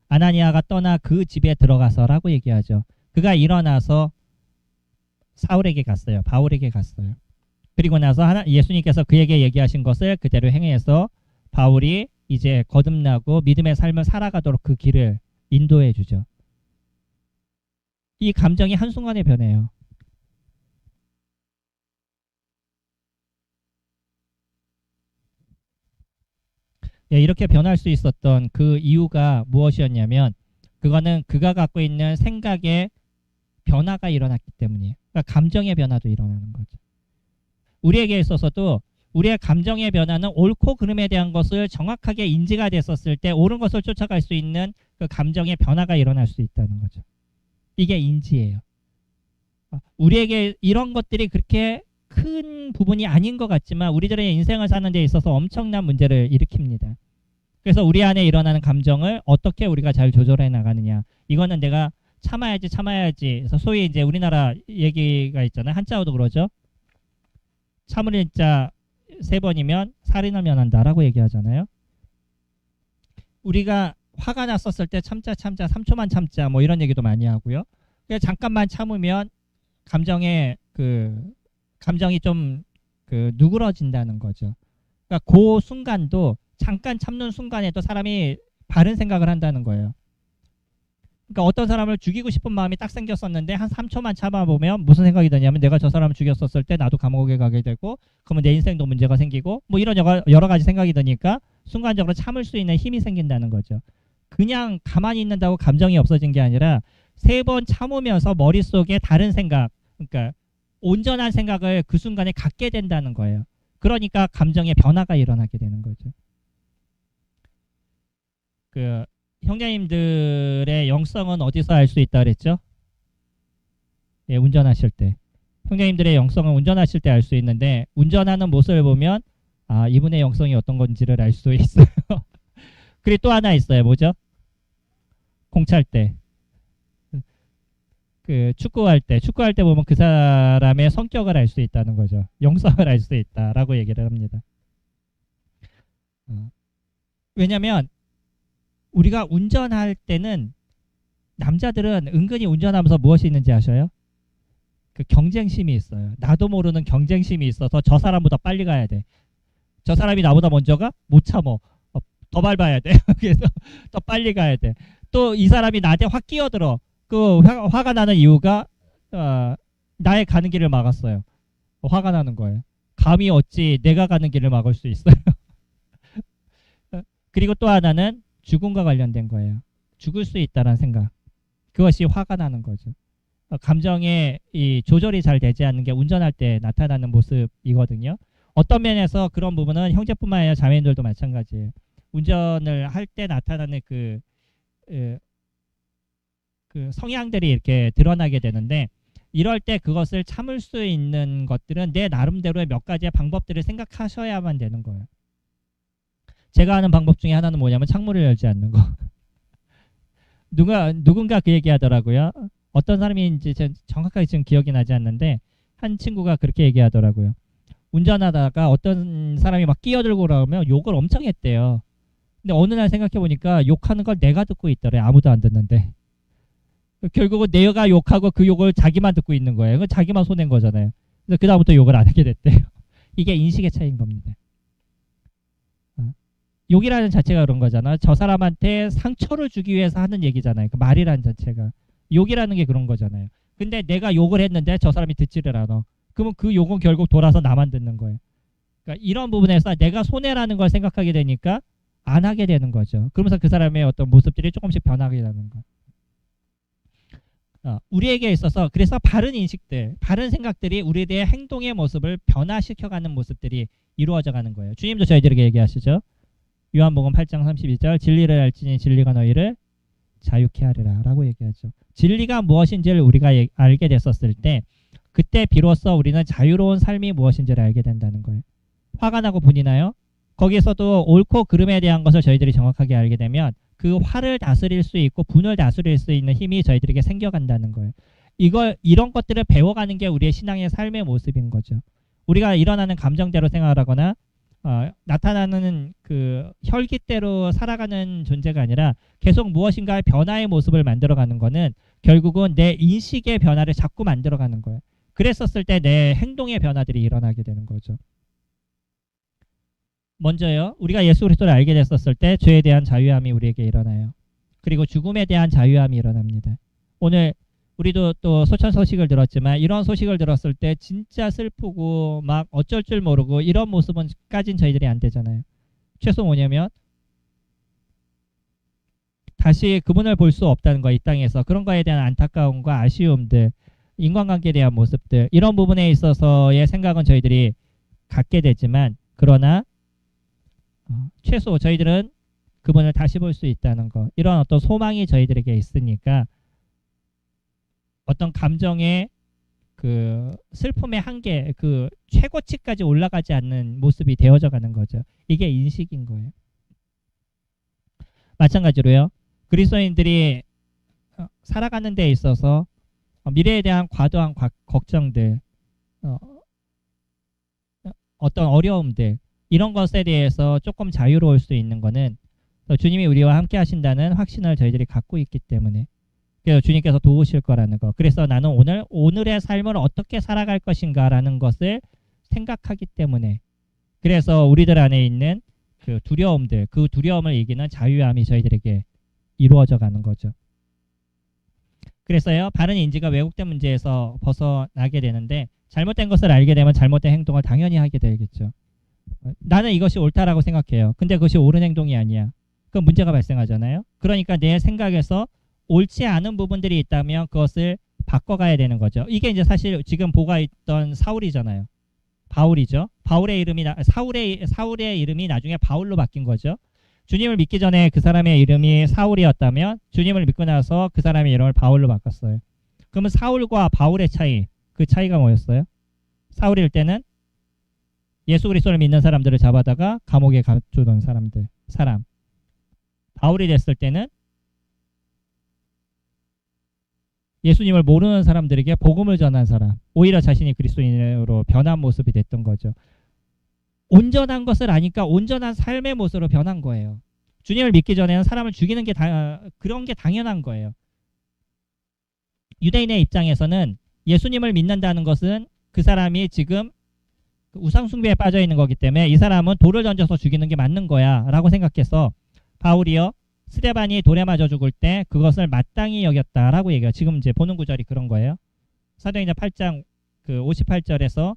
아나니아가 떠나 그 집에 들어가서라고 얘기하죠. 그가 일어나서 사울에게 갔어요. 바울에게 갔어요. 그리고 나서 예수님께서 그에게 얘기하신 것을 그대로 행해서 바울이 이제 거듭나고 믿음의 삶을 살아가도록 그 길을 인도해 주죠. 이 감정이 한순간에 변해요. 예, 이렇게 변할 수 있었던 그 이유가 무엇이었냐면 그거는 그가 갖고 있는 생각의 변화가 일어났기 때문이에요. 그러니까 감정의 변화도 일어나는 거죠. 우리에게 있어서도 우리의 감정의 변화는 옳고 그름에 대한 것을 정확하게 인지가 됐었을 때 옳은 것을 쫓아갈 수 있는 그 감정의 변화가 일어날 수 있다는 거죠. 이게 인지예요. 우리에게 이런 것들이 그렇게 큰 부분이 아닌 것 같지만 우리들의 인생을 사는 데 있어서 엄청난 문제를 일으킵니다. 그래서 우리 안에 일어나는 감정을 어떻게 우리가 잘 조절해 나가느냐. 이거는 내가 참아야지. 그래서 소위 이제 우리나라 얘기가 있잖아요. 한자어도 그러죠. 참을 자 3번이면 살인을 면한다라고 얘기하잖아요. 우리가 화가 났었을 때 참자 3초만 참자 뭐 이런 얘기도 많이 하고요. 그냥 잠깐만 참으면 감정이 좀 누그러진다는 거죠. 그러니까 그 순간도 잠깐 참는 순간에도 사람이 바른 생각을 한다는 거예요. 그러니까 어떤 사람을 죽이고 싶은 마음이 딱 생겼었는데 한 3초만 참아보면 무슨 생각이 드냐면 내가 저 사람을 죽였었을 때 나도 감옥에 가게 되고 그러면 내 인생도 문제가 생기고 뭐 이런 여러 가지 생각이 드니까 순간적으로 참을 수 있는 힘이 생긴다는 거죠. 그냥 가만히 있는다고 감정이 없어진 게 아니라 3번 참으면서 머릿속에 다른 생각, 그러니까 온전한 생각을 그 순간에 갖게 된다는 거예요. 그러니까 감정의 변화가 일어나게 되는 거죠. 그 형제님들의 영성은 어디서 알 수 있다 그랬죠? 예, 운전하실 때. 형제님들의 영성은 운전하실 때 알 수 있는데 운전하는 모습을 보면 아, 이분의 영성이 어떤 건지를 알 수 있어요. 그리고 또 하나 있어요. 뭐죠? 공차할 때. 그 축구할 때 보면 그 사람의 성격을 알 수 있다는 거죠. 영성을 알 수 있다라고 얘기를 합니다. 왜냐면 우리가 운전할 때는 남자들은 은근히 운전하면서 무엇이 있는지 아셔요? 그 경쟁심이 있어요. 나도 모르는 경쟁심이 있어서 저 사람보다 빨리 가야 돼. 저 사람이 나보다 먼저 가? 못 참어. 더 밟아야 돼. 그래서 더 빨리 가야 돼. 또 이 사람이 나한테 확 끼어들어. 그 화가 나는 이유가 나의 가는 길을 막았어요. 화가 나는 거예요. 감히 어찌 내가 가는 길을 막을 수 있어요. 그리고 또 하나는 죽음과 관련된 거예요. 죽을 수 있다는 생각. 그것이 화가 나는 거죠. 감정의 이 조절이 잘 되지 않는 게 운전할 때 나타나는 모습이거든요. 어떤 면에서 그런 부분은 형제뿐만 아니라 자매님들도 마찬가지예요. 운전을 할 때 나타나는 그 성향들이 이렇게 드러나게 되는데 이럴 때 그것을 참을 수 있는 것들은 내 나름대로의 몇 가지의 방법들을 생각하셔야만 되는 거예요. 제가 하는 방법 중에 하나는 뭐냐면 창문을 열지 않는 거. 누군가 그 얘기 하더라고요. 어떤 사람인지 정확하게 지금 기억이 나지 않는데 한 친구가 그렇게 얘기하더라고요. 운전하다가 어떤 사람이 막 끼어들고 그러면 욕을 엄청 했대요. 근데 어느 날 생각해보니까 욕하는 걸 내가 듣고 있더래. 아무도 안 듣는데. 결국은 내가 욕하고 그 욕을 자기만 듣고 있는 거예요. 그건 자기만 손해인 거잖아요. 그래서 그다음부터 욕을 안 하게 됐대요. 이게 인식의 차이인 겁니다. 욕이라는 자체가 그런 거잖아. 저 사람한테 상처를 주기 위해서 하는 얘기잖아요. 그 말이라는 자체가. 욕이라는 게 그런 거잖아요. 근데 내가 욕을 했는데 저 사람이 듣지를 않아. 그러면 그 욕은 결국 돌아서 나만 듣는 거예요. 그러니까 이런 부분에서 내가 손해라는 걸 생각하게 되니까 안 하게 되는 거죠. 그러면서 그 사람의 어떤 모습들이 조금씩 변하게 되는 거. 우리에게 있어서 그래서 바른 인식들, 바른 생각들이 우리의 행동의 모습을 변화시켜가는 모습들이 이루어져가는 거예요. 주님도 저희들에게 얘기하시죠. 요한복음 8장 32절 진리를 알지니 진리가 너희를 자유케 하리라 라고 얘기하죠. 진리가 무엇인지를 우리가 알게 됐었을 때 그때 비로소 우리는 자유로운 삶이 무엇인지를 알게 된다는 거예요. 화가 나고 분이 나요? 거기서도 옳고 그름에 대한 것을 저희들이 정확하게 알게 되면 그 화를 다스릴 수 있고 분을 다스릴 수 있는 힘이 저희들에게 생겨간다는 거예요. 이런 것들을 배워가는 게 우리의 신앙의 삶의 모습인 거죠. 우리가 일어나는 감정대로 생활하거나 나타나는 그 혈기대로 살아가는 존재가 아니라 계속 무엇인가의 변화의 모습을 만들어가는 거는 결국은 내 인식의 변화를 자꾸 만들어가는 거예요. 그랬었을 때 내 행동의 변화들이 일어나게 되는 거죠. 먼저요. 우리가 예수 그리스도를 알게 됐었을 때 죄에 대한 자유함이 우리에게 일어나요. 그리고 죽음에 대한 자유함이 일어납니다. 오늘 우리도 또 소천 소식을 들었지만 이런 소식을 들었을 때 진짜 슬프고 막 어쩔 줄 모르고 이런 모습은까진 저희들이 안 되잖아요. 최소 뭐냐면 다시 그분을 볼 수 없다는 거, 이 땅에서. 그런 거에 대한 안타까움과 아쉬움들, 인간관계에 대한 모습들, 이런 부분에 있어서의 생각은 저희들이 갖게 되지만 그러나 최소 저희들은 그분을 다시 볼 수 있다는 거, 이런 어떤 소망이 저희들에게 있으니까 어떤 감정의 그 슬픔의 한계, 그 최고치까지 올라가지 않는 모습이 되어져 가는 거죠. 이게 인식인 거예요. 마찬가지로요. 그리스도인들이 살아가는 데 있어서 미래에 대한 과도한 걱정들, 어떤 어려움들, 이런 것에 대해서 조금 자유로울 수 있는 거는 주님이 우리와 함께 하신다는 확신을 저희들이 갖고 있기 때문에, 그래서 주님께서 도우실 거라는 거. 그래서 나는 오늘의 삶을 어떻게 살아갈 것인가 라는 것을 생각하기 때문에, 그래서 우리들 안에 있는 그 두려움들, 그 두려움을 이기는 자유함이 저희들에게 이루어져 가는 거죠. 그래서요, 바른 인지가 왜곡된 문제에서 벗어나게 되는데, 잘못된 것을 알게 되면 잘못된 행동을 당연히 하게 되겠죠. 나는 이것이 옳다라고 생각해요. 근데 그것이 옳은 행동이 아니야. 그럼 문제가 발생하잖아요. 그러니까 내 생각에서 옳지 않은 부분들이 있다면 그것을 바꿔가야 되는 거죠. 이게 이제 사실 지금 보가 있던 사울이잖아요. 바울이죠. 사울의 이름이 나중에 바울로 바뀐 거죠. 주님을 믿기 전에 그 사람의 이름이 사울이었다면 주님을 믿고 나서 그 사람의 이름을 바울로 바꿨어요. 그러면 사울과 바울의 차이, 그 차이가 뭐였어요? 사울일 때는 예수 그리스도를 믿는 사람들을 잡아다가 감옥에 가두던 사람. 바울이 됐을 때는 예수님을 모르는 사람들에게 복음을 전한 사람, 오히려 자신이 그리스도인으로 변한 모습이 됐던 거죠. 온전한 것을 아니까 온전한 삶의 모습으로 변한 거예요. 주님을 믿기 전에는 사람을 죽이는 게 그런 게 당연한 거예요. 유대인의 입장에서는 예수님을 믿는다는 것은 그 사람이 지금 우상숭배에 빠져 있는 거기 때문에 이 사람은 돌을 던져서 죽이는 게 맞는 거야 라고 생각해서 바울이요 스데반이 돌에 맞아 죽을 때 그것을 마땅히 여겼다라고 얘기해요. 지금 이제 보는 구절이 그런 거예요. 사도행전 8장 그 58절에서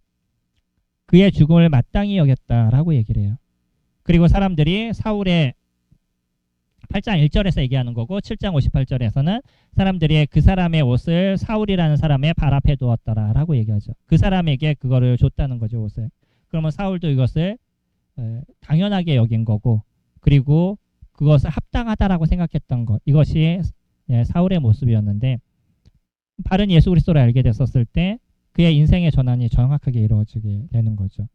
그의 죽음을 마땅히 여겼다라고 얘기를 해요. 그리고 사람들이 사울의 8장 1절에서 얘기하는 거고 7장 58절에서는 사람들이 그 사람의 옷을 사울이라는 사람의 발 앞에 두었더라라고 얘기하죠. 그 사람에게 그거를 줬다는 거죠, 옷을. 그러면 사울도 이것을 당연하게 여긴 거고 그리고 그것을 합당하다라고 생각했던 것. 이것이 사울의 모습이었는데 바른 예수 그리스도를 알게 됐었을 때 그의 인생의 전환이 정확하게 이루어지게 되는 거죠.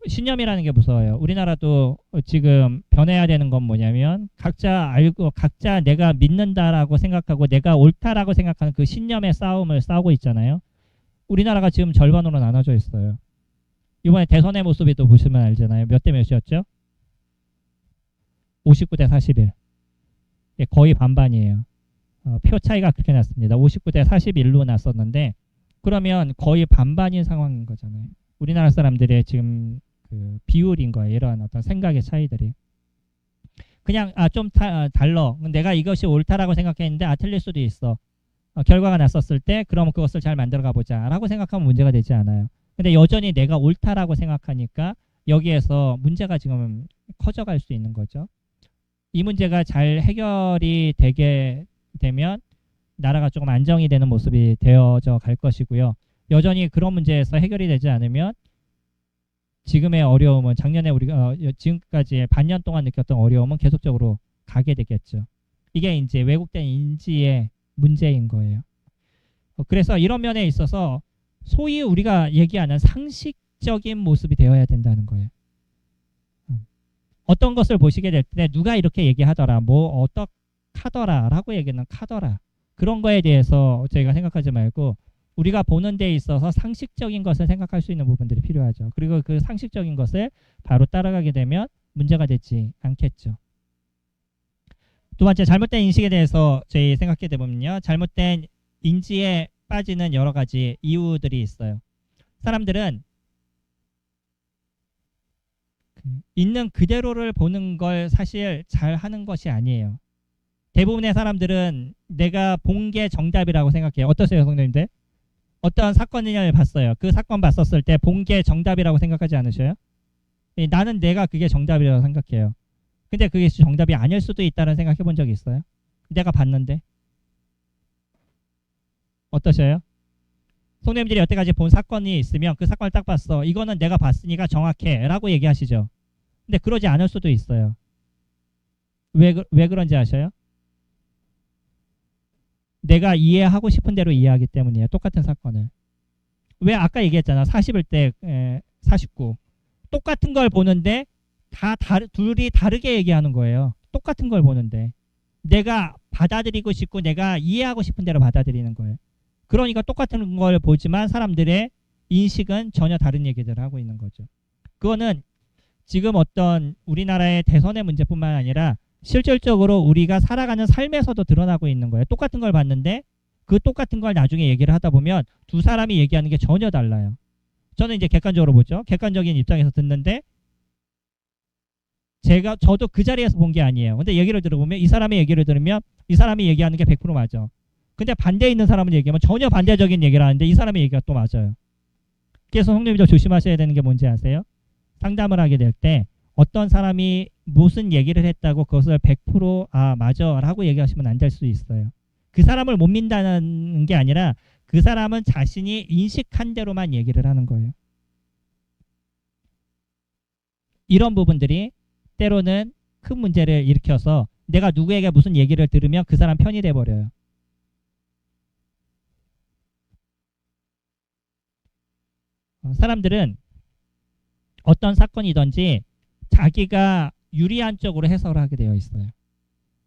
신념이라는 게 무서워요. 우리나라도 지금 변해야 되는 건 뭐냐면 각자 알고 각자 내가 믿는다라고 생각하고 내가 옳다라고 생각하는 그 신념의 싸움을 싸우고 있잖아요. 우리나라가 지금 절반으로 나눠져 있어요. 이번에 대선의 모습이 또 보시면 알잖아요. 몇 대 몇이었죠? 59대 41. 거의 반반이에요. 표 차이가 그렇게 났습니다. 59대 41로 났었는데 그러면 거의 반반인 상황인 거잖아요. 우리나라 사람들의 지금 그 비율인 거예요. 이러한 어떤 생각의 차이들이. 그냥 좀 달러. 내가 이것이 옳다라고 생각했는데 틀릴 수도 있어. 결과가 났었을 때 그럼 그것을 잘 만들어 가보자 라고 생각하면 문제가 되지 않아요. 근데 여전히 내가 옳다라고 생각하니까 여기에서 문제가 지금 커져갈 수 있는 거죠. 이 문제가 잘 해결이 되게 되면 나라가 조금 안정이 되는 모습이 되어져 갈 것이고요. 여전히 그런 문제에서 해결이 되지 않으면 지금의 어려움은 작년에 우리가 지금까지 반년 동안 느꼈던 어려움은 계속적으로 가게 되겠죠. 이게 이제 왜곡된 인지의 문제인 거예요. 그래서 이런 면에 있어서 소위 우리가 얘기하는 상식적인 모습이 되어야 된다는 거예요. 어떤 것을 보시게 될 때 누가 이렇게 얘기하더라, 뭐 어떡하더라 라고 얘기는 카더라. 그런 거에 대해서 저희가 생각하지 말고 우리가 보는 데 있어서 상식적인 것을 생각할 수 있는 부분들이 필요하죠. 그리고 그 상식적인 것을 바로 따라가게 되면 문제가 되지 않겠죠. 두 번째, 잘못된 인식에 대해서 저희 생각해 보면요. 잘못된 인지에 빠지는 여러 가지 이유들이 있어요. 사람들은 있는 그대로를 보는 걸 사실 잘 하는 것이 아니에요. 대부분의 사람들은 내가 본 게 정답이라고 생각해요. 어떠세요, 성도님들? 어떤 사건을 봤어요. 그 사건 봤었을 때 본 게 정답이라고 생각하지 않으셔요? 나는 내가 그게 정답이라고 생각해요. 근데 그게 정답이 아닐 수도 있다는 생각 해본 적이 있어요? 내가 봤는데. 어떠셔요? 성도님들이 여태까지 본 사건이 있으면 그 사건을 딱 봤어. 이거는 내가 봤으니까 정확해 라고 얘기하시죠. 근데 그러지 않을 수도 있어요. 왜 그런지 아셔요? 내가 이해하고 싶은 대로 이해하기 때문이에요. 똑같은 사건을. 왜 아까 얘기했잖아. 41대 49. 똑같은 걸 보는데 둘이 다르게 얘기하는 거예요. 똑같은 걸 보는데. 내가 받아들이고 싶고 내가 이해하고 싶은 대로 받아들이는 거예요. 그러니까 똑같은 걸 보지만 사람들의 인식은 전혀 다른 얘기들을 하고 있는 거죠. 그거는 지금 어떤 우리나라의 대선의 문제뿐만 아니라 실질적으로 우리가 살아가는 삶에서도 드러나고 있는 거예요. 똑같은 걸 봤는데 그 똑같은 걸 나중에 얘기를 하다 보면 두 사람이 얘기하는 게 전혀 달라요. 저는 이제 객관적으로 보죠. 객관적인 입장에서 듣는데 저도 그 자리에서 본 게 아니에요. 근데 얘기를 들어보면 이 사람의 얘기를 들으면 이 사람이 얘기하는 게 100% 맞아. 근데 반대에 있는 사람은 얘기하면 전혀 반대적인 얘기를 하는데 이 사람의 얘기가 또 맞아요. 그래서 성도님들 조심하셔야 되는 게 뭔지 아세요? 상담을 하게 될 때 어떤 사람이 무슨 얘기를 했다고 그것을 100% 맞아 라고 얘기하시면 안 될 수 있어요. 그 사람을 못 믿는다는 게 아니라 그 사람은 자신이 인식한 대로만 얘기를 하는 거예요. 이런 부분들이 때로는 큰 문제를 일으켜서 내가 누구에게 무슨 얘기를 들으면 그 사람 편이 돼버려요. 사람들은 어떤 사건이든지 자기가 유리한 쪽으로 해석을 하게 되어 있어요.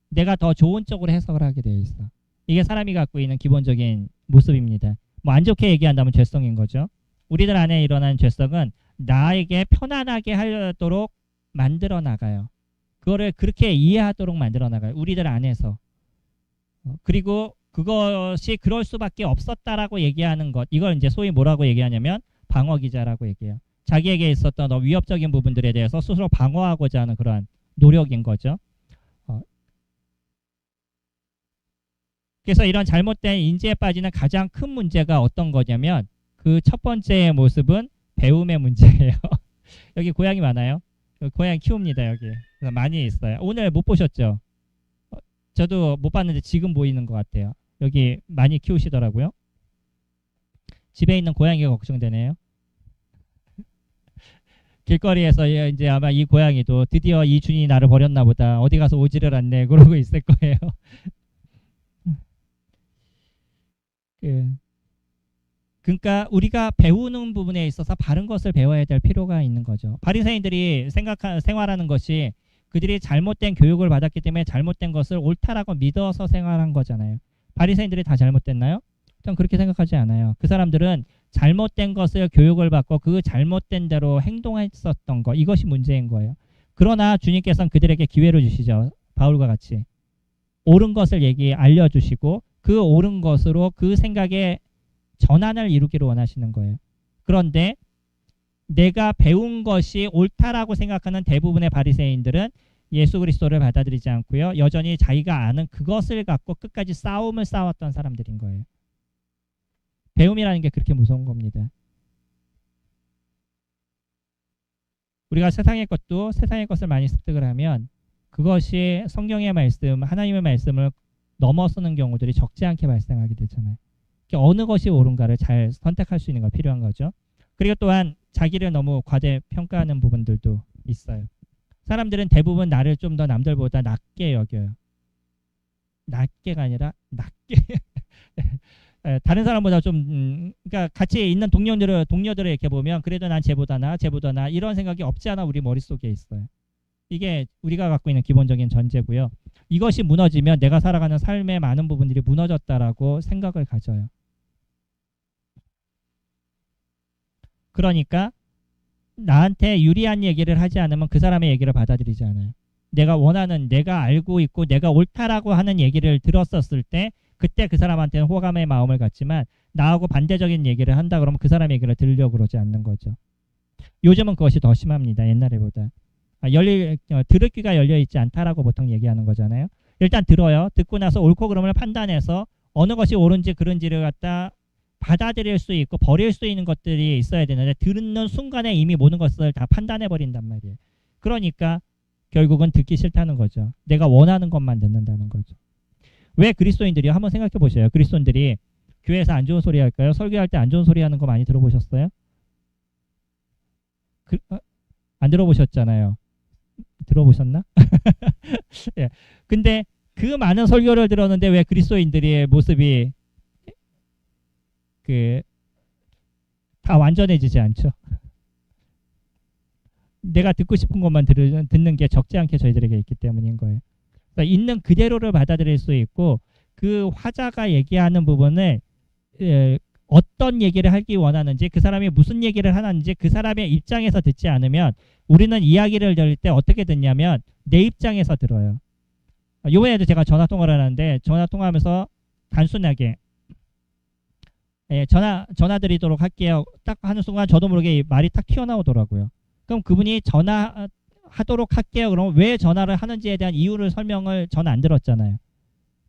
내가 더 좋은 쪽으로 해석을 하게 되어 있어. 이게 사람이 갖고 있는 기본적인 모습입니다. 뭐 안 좋게 얘기한다면 죄성인 거죠. 우리들 안에 일어나는 죄성은 나에게 편안하게 하도록 만들어 나가요. 그거를 그렇게 이해하도록 만들어 나가요. 우리들 안에서. 그리고 그것이 그럴 수밖에 없었다라고 얘기하는 것. 이걸 이제 소위 뭐라고 얘기하냐면 방어기자라고 얘기해요. 자기에게 있었던 위협적인 부분들에 대해서 스스로 방어하고자 하는 그러한 노력인 거죠. 그래서 이런 잘못된 인지에 빠지는 가장 큰 문제가 어떤 거냐면 그 첫 번째 모습은 배움의 문제예요. 여기 고양이 많아요. 고양이 키웁니다. 여기 많이 있어요. 오늘 못 보셨죠? 저도 못 봤는데 지금 보이는 것 같아요. 여기 많이 키우시더라고요. 집에 있는 고양이가 걱정되네요. 길거리에서 이제 아마 이 고양이도 드디어 이 주인이 나를 버렸나 보다. 어디 가서 오지를 않네. 그러고 있을 거예요. 그러니까 우리가 배우는 부분에 있어서 바른 것을 배워야 될 필요가 있는 거죠. 바리새인들이 생활하는 것이 그들이 잘못된 교육을 받았기 때문에 잘못된 것을 옳다라고 믿어서 생활한 거잖아요. 바리새인들이 다 잘못됐나요? 전 그렇게 생각하지 않아요. 그 사람들은 잘못된 것을 교육을 받고 그 잘못된 대로 행동했었던 것, 이것이 문제인 거예요. 그러나 주님께서는 그들에게 기회를 주시죠. 바울과 같이 옳은 것을 알려주시고 그 옳은 것으로 그 생각의 전환을 이루기를 원하시는 거예요. 그런데 내가 배운 것이 옳다라고 생각하는 대부분의 바리새인들은 예수 그리스도를 받아들이지 않고요. 여전히 자기가 아는 그것을 갖고 끝까지 싸움을 싸웠던 사람들인 거예요. 배움이라는 게 그렇게 무서운 겁니다. 우리가 세상의 것을 많이 습득을 하면 그것이 성경의 말씀, 하나님의 말씀을 넘어서는 경우들이 적지 않게 발생하게 되잖아요. 어느 것이 옳은가를 잘 선택할 수 있는 거 필요한 거죠. 그리고 또한 자기를 너무 과대평가하는 부분들도 있어요. 사람들은 대부분 나를 좀 더 남들보다 낮게 여겨요. 낮게가 아니라 낮게. 다른 사람보다 좀 그러니까 같이 있는 동료들을 이렇게 보면 그래도 난 쟤보다 나 이런 생각이 없지 않아 우리 머릿속에 있어요. 이게 우리가 갖고 있는 기본적인 전제고요. 이것이 무너지면 내가 살아가는 삶의 많은 부분들이 무너졌다라고 생각을 가져요. 그러니까 나한테 유리한 얘기를 하지 않으면 그 사람의 얘기를 받아들이지 않아요. 내가 원하는, 내가 알고 있고 내가 옳다라고 하는 얘기를 들었었을 때 그때 그 사람한테는 호감의 마음을 갖지만 나하고 반대적인 얘기를 한다 그러면 그 사람의 얘기를 들으려고 그러지 않는 거죠. 요즘은 그것이 더 심합니다. 옛날에보다. 들을 귀가 열려있지 않다라고 보통 얘기하는 거잖아요. 일단 들어요. 듣고 나서 옳고 그름을 판단해서 어느 것이 옳은지 그른지를 갖다 받아들일 수 있고 버릴 수 있는 것들이 있어야 되는데 듣는 순간에 이미 모든 것을 다 판단해버린단 말이에요. 그러니까 결국은 듣기 싫다는 거죠. 내가 원하는 것만 듣는다는 거죠. 왜 그리스도인들이요? 한번 생각해 보세요. 그리스도인들이 교회에서 안 좋은 소리 할까요? 설교할 때 안 좋은 소리 하는 거 많이 들어보셨어요? 안 들어보셨잖아요. 들어보셨나? 예. 근데 그 많은 설교를 들었는데 왜 그리스도인들의 모습이 다 완전해지지 않죠? 내가 듣고 싶은 것만 듣는 게 적지 않게 저희들에게 있기 때문인 거예요. 그러니까 있는 그대로를 받아들일 수 있고 그 화자가 얘기하는 부분을 어떤 얘기를 하기 원하는지 그 사람이 무슨 얘기를 하는지 그 사람의 입장에서 듣지 않으면 우리는 이야기를 들을 때 어떻게 듣냐면 내 입장에서 들어요. 이번에도 제가 전화통화를 하는데 전화통화하면서 단순하게 전화 드리도록 할게요. 딱 하는 순간 저도 모르게 말이 딱 튀어나오더라고요. 그럼 그분이 전화하도록 할게요. 그럼 왜 전화를 하는지에 대한 이유를 설명을 저는 안 들었잖아요.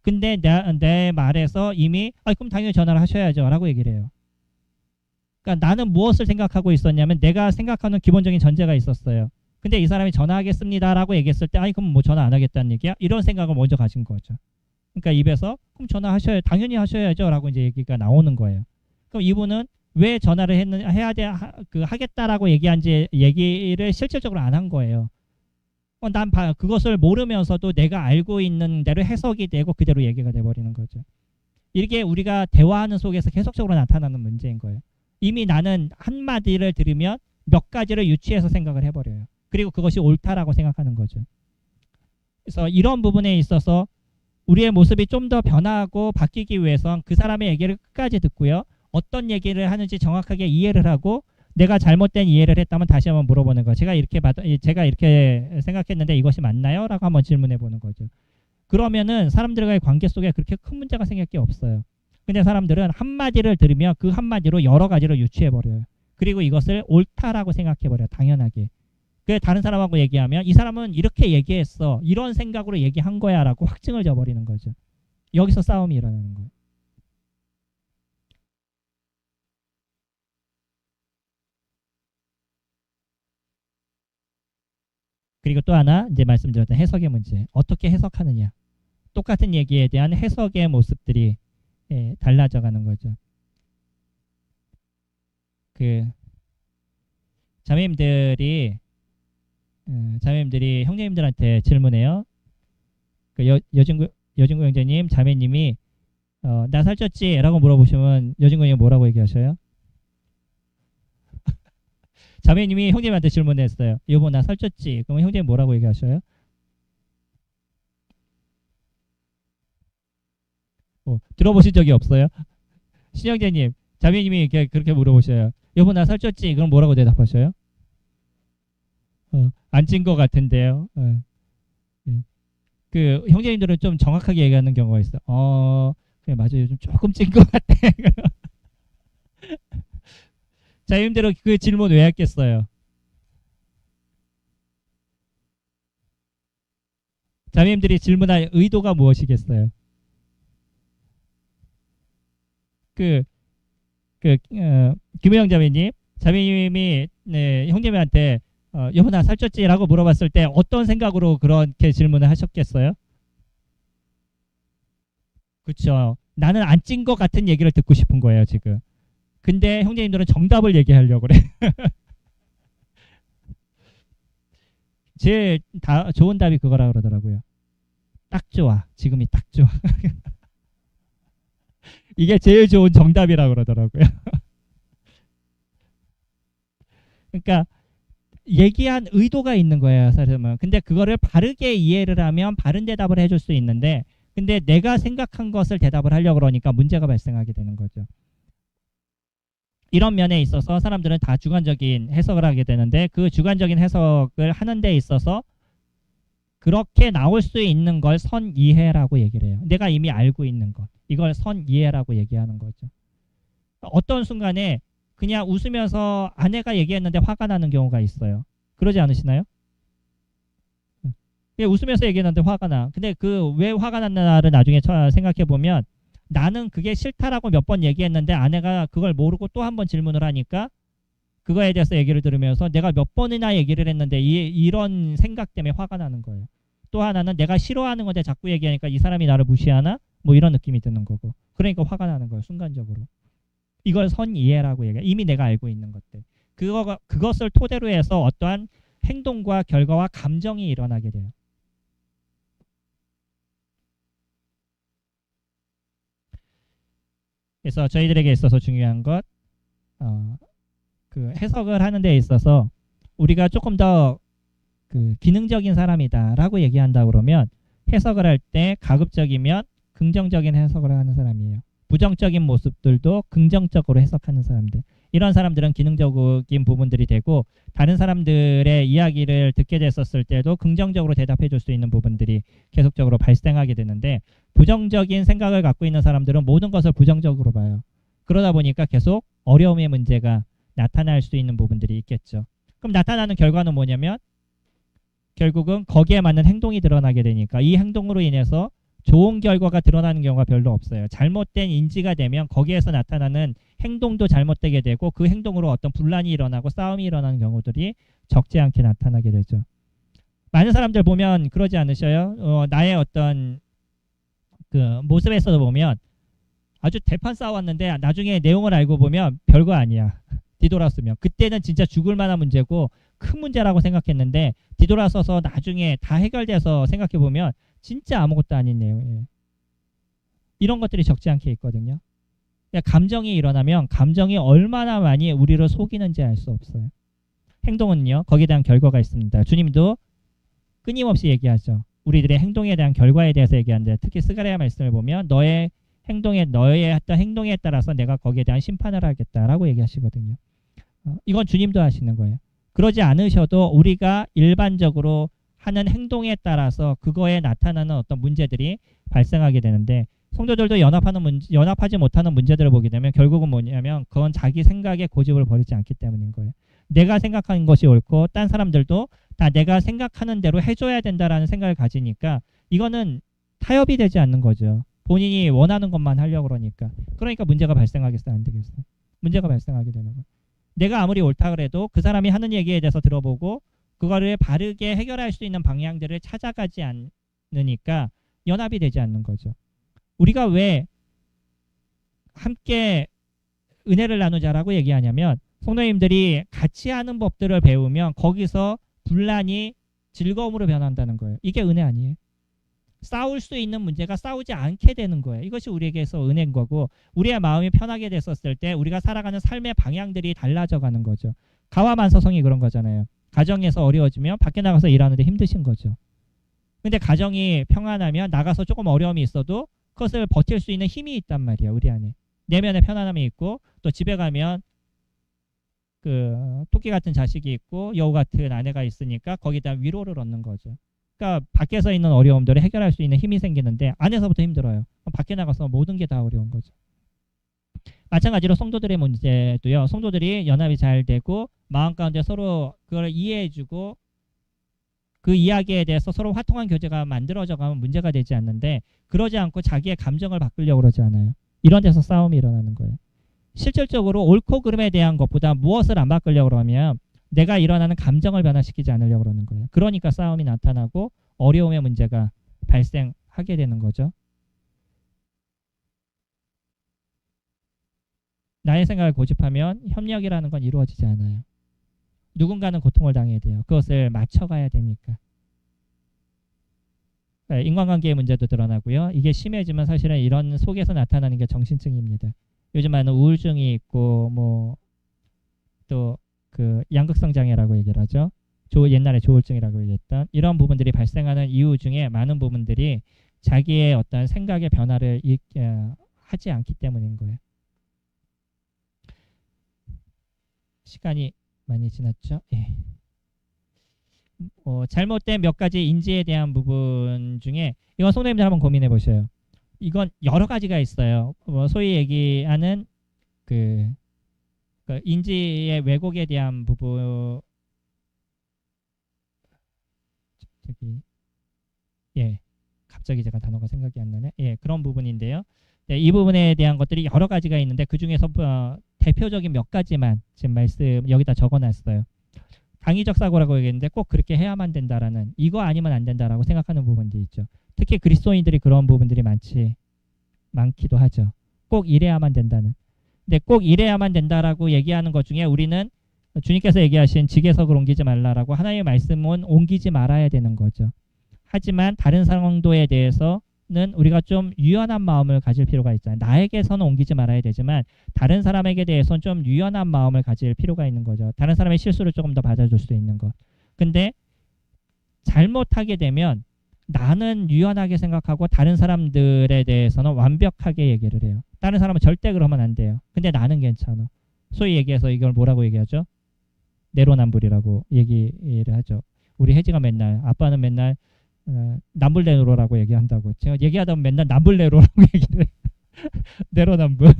근데 내 말에서 이미 그럼 당연히 전화를 하셔야죠 라고 얘기를 해요. 그러니까 나는 무엇을 생각하고 있었냐면 내가 생각하는 기본적인 전제가 있었어요. 근데 이 사람이 전화하겠습니다 라고 얘기했을 때 그럼 뭐 전화 안 하겠다는 얘기야? 이런 생각을 먼저 가진 거죠. 그러니까 입에서 그럼 당연히 하셔야죠 라고 이제 얘기가 나오는 거예요. 그럼 이분은 왜 전화를 하겠다라고 얘기한지 얘기를 실질적으로 안 한 거예요. 그것을 모르면서도 내가 알고 있는 대로 해석이 되고 그대로 얘기가 돼버리는 거죠. 이게 우리가 대화하는 속에서 계속적으로 나타나는 문제인 거예요. 이미 나는 한마디를 들으면 몇 가지를 유추해서 생각을 해버려요. 그리고 그것이 옳다라고 생각하는 거죠. 그래서 이런 부분에 있어서 우리의 모습이 좀 더 변화하고 바뀌기 위해선 그 사람의 얘기를 끝까지 듣고요. 어떤 얘기를 하는지 정확하게 이해를 하고 내가 잘못된 이해를 했다면 다시 한번 물어보는 거. 제가 이렇게 생각했는데 이것이 맞나요? 라고 한번 질문해 보는 거죠. 그러면은 사람들과의 관계 속에 그렇게 큰 문제가 생길 게 없어요. 근데 사람들은 한마디를 들으면 그 한마디로 여러 가지를 유추해 버려요. 그리고 이것을 옳다라고 생각해 버려요. 당연하게. 그 다른 사람하고 얘기하면 이 사람은 이렇게 얘기했어. 이런 생각으로 얘기한 거야 라고 확증을 져버리는 거죠. 여기서 싸움이 일어나는 거예요. 그리고 또 하나 이제 말씀드렸던 해석의 문제. 어떻게 해석하느냐. 똑같은 얘기에 대한 해석의 모습들이 달라져 가는 거죠. 그 자매님들이 형제님들한테 질문해요. 그 여진구 형제님, 자매님이 나 살쪘지? 라고 물어보시면 여진구 형이 뭐라고 얘기하셔요? 자매님이 형제님한테 질문했어요. 여보 나 살쪘지? 그러면 형제님 뭐라고 얘기하셔요? 들어보신 적이 없어요? 신형제님, 자매님이 그렇게 물어보셔요. 여보 나 살쪘지? 그럼 뭐라고 대답하셔요? 안 찐 것 같은데요. 그 형제님들은 좀 정확하게 얘기하는 경우가 있어요. 그래 맞아 요즘 조금 찐 것 같아. 자매님들은 그 질문 왜 했겠어요? 자매님들이 질문할 의도가 무엇이겠어요? 김혜영 자매님이 형제님한테 여보 나 살쪘지? 라고 물어봤을 때 어떤 생각으로 그렇게 질문을 하셨겠어요? 그렇죠. 나는 안 찐 것 같은 얘기를 듣고 싶은 거예요 지금. 근데 형제님들은 정답을 얘기하려고 그래. 제일 좋은 답이 그거라 그러더라고요. 딱 좋아. 지금이 딱 좋아. 이게 제일 좋은 정답이라 그러더라고요. 그러니까 얘기한 의도가 있는 거예요, 사실은. 근데 그거를 바르게 이해를 하면 바른 대답을 해줄 수 있는데, 근데 내가 생각한 것을 대답을 하려고 그러니까 문제가 발생하게 되는 거죠. 이런 면에 있어서 사람들은 다 주관적인 해석을 하게 되는데 그 주관적인 해석을 하는 데 있어서 그렇게 나올 수 있는 걸 선이해라고 얘기를 해요. 내가 이미 알고 있는 것. 이걸 선이해라고 얘기하는 거죠. 어떤 순간에 그냥 웃으면서 아내가 얘기했는데 화가 나는 경우가 있어요. 그러지 않으시나요? 웃으면서 얘기했는데 화가 나. 근데 그 왜 화가 났나를 나중에 생각해 보면 나는 그게 싫다라고 몇 번 얘기했는데 아내가 그걸 모르고 또 한 번 질문을 하니까 그거에 대해서 얘기를 들으면서 내가 몇 번이나 얘기를 했는데 이런 생각 때문에 화가 나는 거예요. 또 하나는 내가 싫어하는 건데 자꾸 얘기하니까 이 사람이 나를 무시하나? 뭐 이런 느낌이 드는 거고. 그러니까 화가 나는 거예요. 순간적으로. 이걸 선이해라고 얘기해요. 이미 내가 알고 있는 것들. 그것을 토대로 해서 어떠한 행동과 결과와 감정이 일어나게 돼요. 그래서 저희들에게 있어서 중요한 것, 그 해석을 하는 데 있어서 우리가 조금 더 그 기능적인 사람이다라고 얘기한다 그러면 해석을 할 때 가급적이면 긍정적인 해석을 하는 사람이에요. 부정적인 모습들도 긍정적으로 해석하는 사람들. 이런 사람들은 기능적인 부분들이 되고 다른 사람들의 이야기를 듣게 됐었을 때도 긍정적으로 대답해 줄 수 있는 부분들이 계속적으로 발생하게 되는데 부정적인 생각을 갖고 있는 사람들은 모든 것을 부정적으로 봐요. 그러다 보니까 계속 어려움의 문제가 나타날 수 있는 부분들이 있겠죠. 그럼 나타나는 결과는 뭐냐면 결국은 거기에 맞는 행동이 드러나게 되니까 이 행동으로 인해서 좋은 결과가 드러나는 경우가 별로 없어요. 잘못된 인지가 되면 거기에서 나타나는 행동도 잘못되게 되고 그 행동으로 어떤 분란이 일어나고 싸움이 일어나는 경우들이 적지 않게 나타나게 되죠. 많은 사람들 보면 그러지 않으셔요? 나의 어떤 그 모습에서 보면 아주 대판 싸웠는데 나중에 내용을 알고 보면 별거 아니야. 뒤돌았으면. 그때는 진짜 죽을 만한 문제고 큰 문제라고 생각했는데 뒤돌아서서 나중에 다 해결돼서 생각해보면 진짜 아무것도 아닌 내용이에요. 이런 것들이 적지 않게 있거든요. 그러니까 감정이 일어나면 감정이 얼마나 많이 우리를 속이는지 알 수 없어요. 행동은요, 거기에 대한 결과가 있습니다. 주님도 끊임없이 얘기하죠. 우리들의 행동에 대한 결과에 대해서 얘기하는데, 특히 스가랴 말씀을 보면 너의 했던 행동에 따라서 내가 거기에 대한 심판을 하겠다라고 얘기하시거든요. 이건 주님도 하시는 거예요. 그러지 않으셔도 우리가 일반적으로 하는 행동에 따라서 그거에 나타나는 어떤 문제들이 발생하게 되는데, 성도들도 연합하지 못하는 문제들을 보게 되면 결국은 뭐냐면 그건 자기 생각에 고집을 버리지 않기 때문인 거예요. 내가 생각하는 것이 옳고 딴 사람들도 다 내가 생각하는 대로 해줘야 된다라는 생각을 가지니까 이거는 타협이 되지 않는 거죠. 본인이 원하는 것만 하려고 그러니까 문제가 발생하겠어요, 안 되겠어요? 문제가 발생하게 되는 거예요. 내가 아무리 옳다 그래도 그 사람이 하는 얘기에 대해서 들어보고 그거를 바르게 해결할 수 있는 방향들을 찾아가지 않으니까 연합이 되지 않는 거죠. 우리가 왜 함께 은혜를 나누자라고 얘기하냐면 성도님들이 같이 하는 법들을 배우면 거기서 분란이 즐거움으로 변한다는 거예요. 이게 은혜 아니에요? 싸울 수 있는 문제가 싸우지 않게 되는 거예요. 이것이 우리에게서 은혜인 거고, 우리의 마음이 편하게 됐었을 때 우리가 살아가는 삶의 방향들이 달라져 가는 거죠. 가와만서성이 그런 거잖아요. 가정에서 어려워지면 밖에 나가서 일하는데 힘드신 거죠. 근데 가정이 평안하면 나가서 조금 어려움이 있어도 그것을 버틸 수 있는 힘이 있단 말이에요. 우리 안에 내면의 편안함이 있고, 또 집에 가면 그 토끼 같은 자식이 있고 여우 같은 아내가 있으니까 거기에 대한 위로를 얻는 거죠. 그러니까 밖에서 있는 어려움들을 해결할 수 있는 힘이 생기는데 안에서부터 힘들어요. 밖에 나가서 모든 게 다 어려운 거죠. 마찬가지로 성도들의 문제도요. 성도들이 연합이 잘 되고 마음 가운데 서로 그걸 이해해주고 그 이야기에 대해서 서로 화통한 교제가 만들어져 가면 문제가 되지 않는데, 그러지 않고 자기의 감정을 바꾸려고 그러지 않아요. 이런 데서 싸움이 일어나는 거예요. 실질적으로 옳고 그름에 대한 것보다 무엇을 안 바꾸려고 그러면 내가 일어나는 감정을 변화시키지 않으려고 그러는 거예요. 그러니까 싸움이 나타나고 어려움의 문제가 발생하게 되는 거죠. 나의 생각을 고집하면 협력이라는 건 이루어지지 않아요. 누군가는 고통을 당해야 돼요. 그것을 맞춰가야 되니까. 인간관계의 문제도 드러나고요. 이게 심해지면 사실은 이런 속에서 나타나는 게 정신증입니다. 요즘 많은 우울증이 있고 뭐 또 그 양극성 장애라고 얘기를 하죠. 옛날에 조울증이라고 얘기했던 이런 부분들이 발생하는 이유 중에 많은 부분들이 자기의 어떤 생각의 변화를 하지 않기 때문인 거예요. 시간이 많이 지났죠? 예. 잘못된 몇 가지 인지에 대한 부분 중에 이건 성도님들 한번 고민해 보셔요. 이건 여러 가지가 있어요. 소위 얘기하는 그 인지의 왜곡에 대한 부분, 갑자기 제가 단어가 생각이 안 나네. 그런 부분인데요. 네, 이 부분에 대한 것들이 여러 가지가 있는데 그 중에서 대표적인 몇 가지만 지금 말씀 여기다 적어놨어요. 당위적 사고라고 얘기했는데 꼭 그렇게 해야만 된다라는, 이거 아니면 안 된다라고 생각하는 부분들이 있죠. 특히 그리스도인들이 그런 부분들이 많기도 하죠. 꼭 이래야만 된다는. 근데 꼭 이래야만 된다라고 얘기하는 것 중에 우리는 주님께서 얘기하신 직에석을 옮기지 말라라고 하나님의 말씀은 옮기지 말아야 되는 거죠. 하지만 다른 상황도에 대해서는 우리가 좀 유연한 마음을 가질 필요가 있잖아요. 나에게서는 옮기지 말아야 되지만 다른 사람에게 대해서는 좀 유연한 마음을 가질 필요가 있는 거죠. 다른 사람의 실수를 조금 더 받아줄 수 있는 것. 근데 잘못하게 되면 나는 유연하게 생각하고 다른 사람들에 대해서는 완벽하게 얘기를 해요. 다른 사람은 절대 그러면 안 돼요. 근데 나는 괜찮아. 소위 얘기해서 이걸 뭐라고 얘기하죠? 내로남불이라고 얘기를 하죠. 우리 혜지가 맨날, 아빠는 맨날 남불내로라고 얘기한다고. 제가 얘기하다 보면 맨날 남불내로라고 얘기를 해요. 내로남불.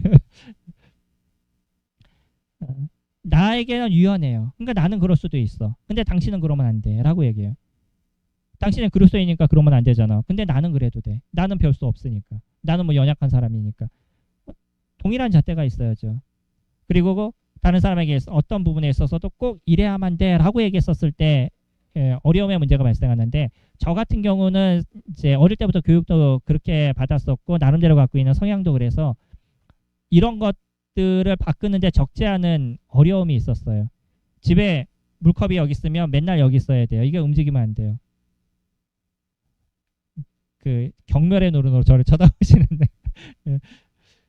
나에게는 유연해요. 그러니까 나는 그럴 수도 있어. 근데 당신은 그러면 안 돼 라고 얘기해요. 당신은 그리스도이니까 그러면 안 되잖아. 근데 나는 그래도 돼. 나는 별 수 없으니까. 나는 뭐 연약한 사람이니까. 동일한 잣대가 있어야죠. 그리고 다른 사람에게 어떤 부분에 있어서도 꼭 이래야만 돼 라고 얘기했었을 때 어려움의 문제가 발생하는데, 저 같은 경우는 이제 어릴 때부터 교육도 그렇게 받았었고 나름대로 갖고 있는 성향도 그래서 이런 것들을 것들을 바꾸는데 적지 않은 어려움이 있었어요. 집에 물컵이 여기 있으면 맨날 여기 있어야 돼요. 이게 움직이면 안 돼요. 그 경멸의 눈으로 저를 쳐다보시는데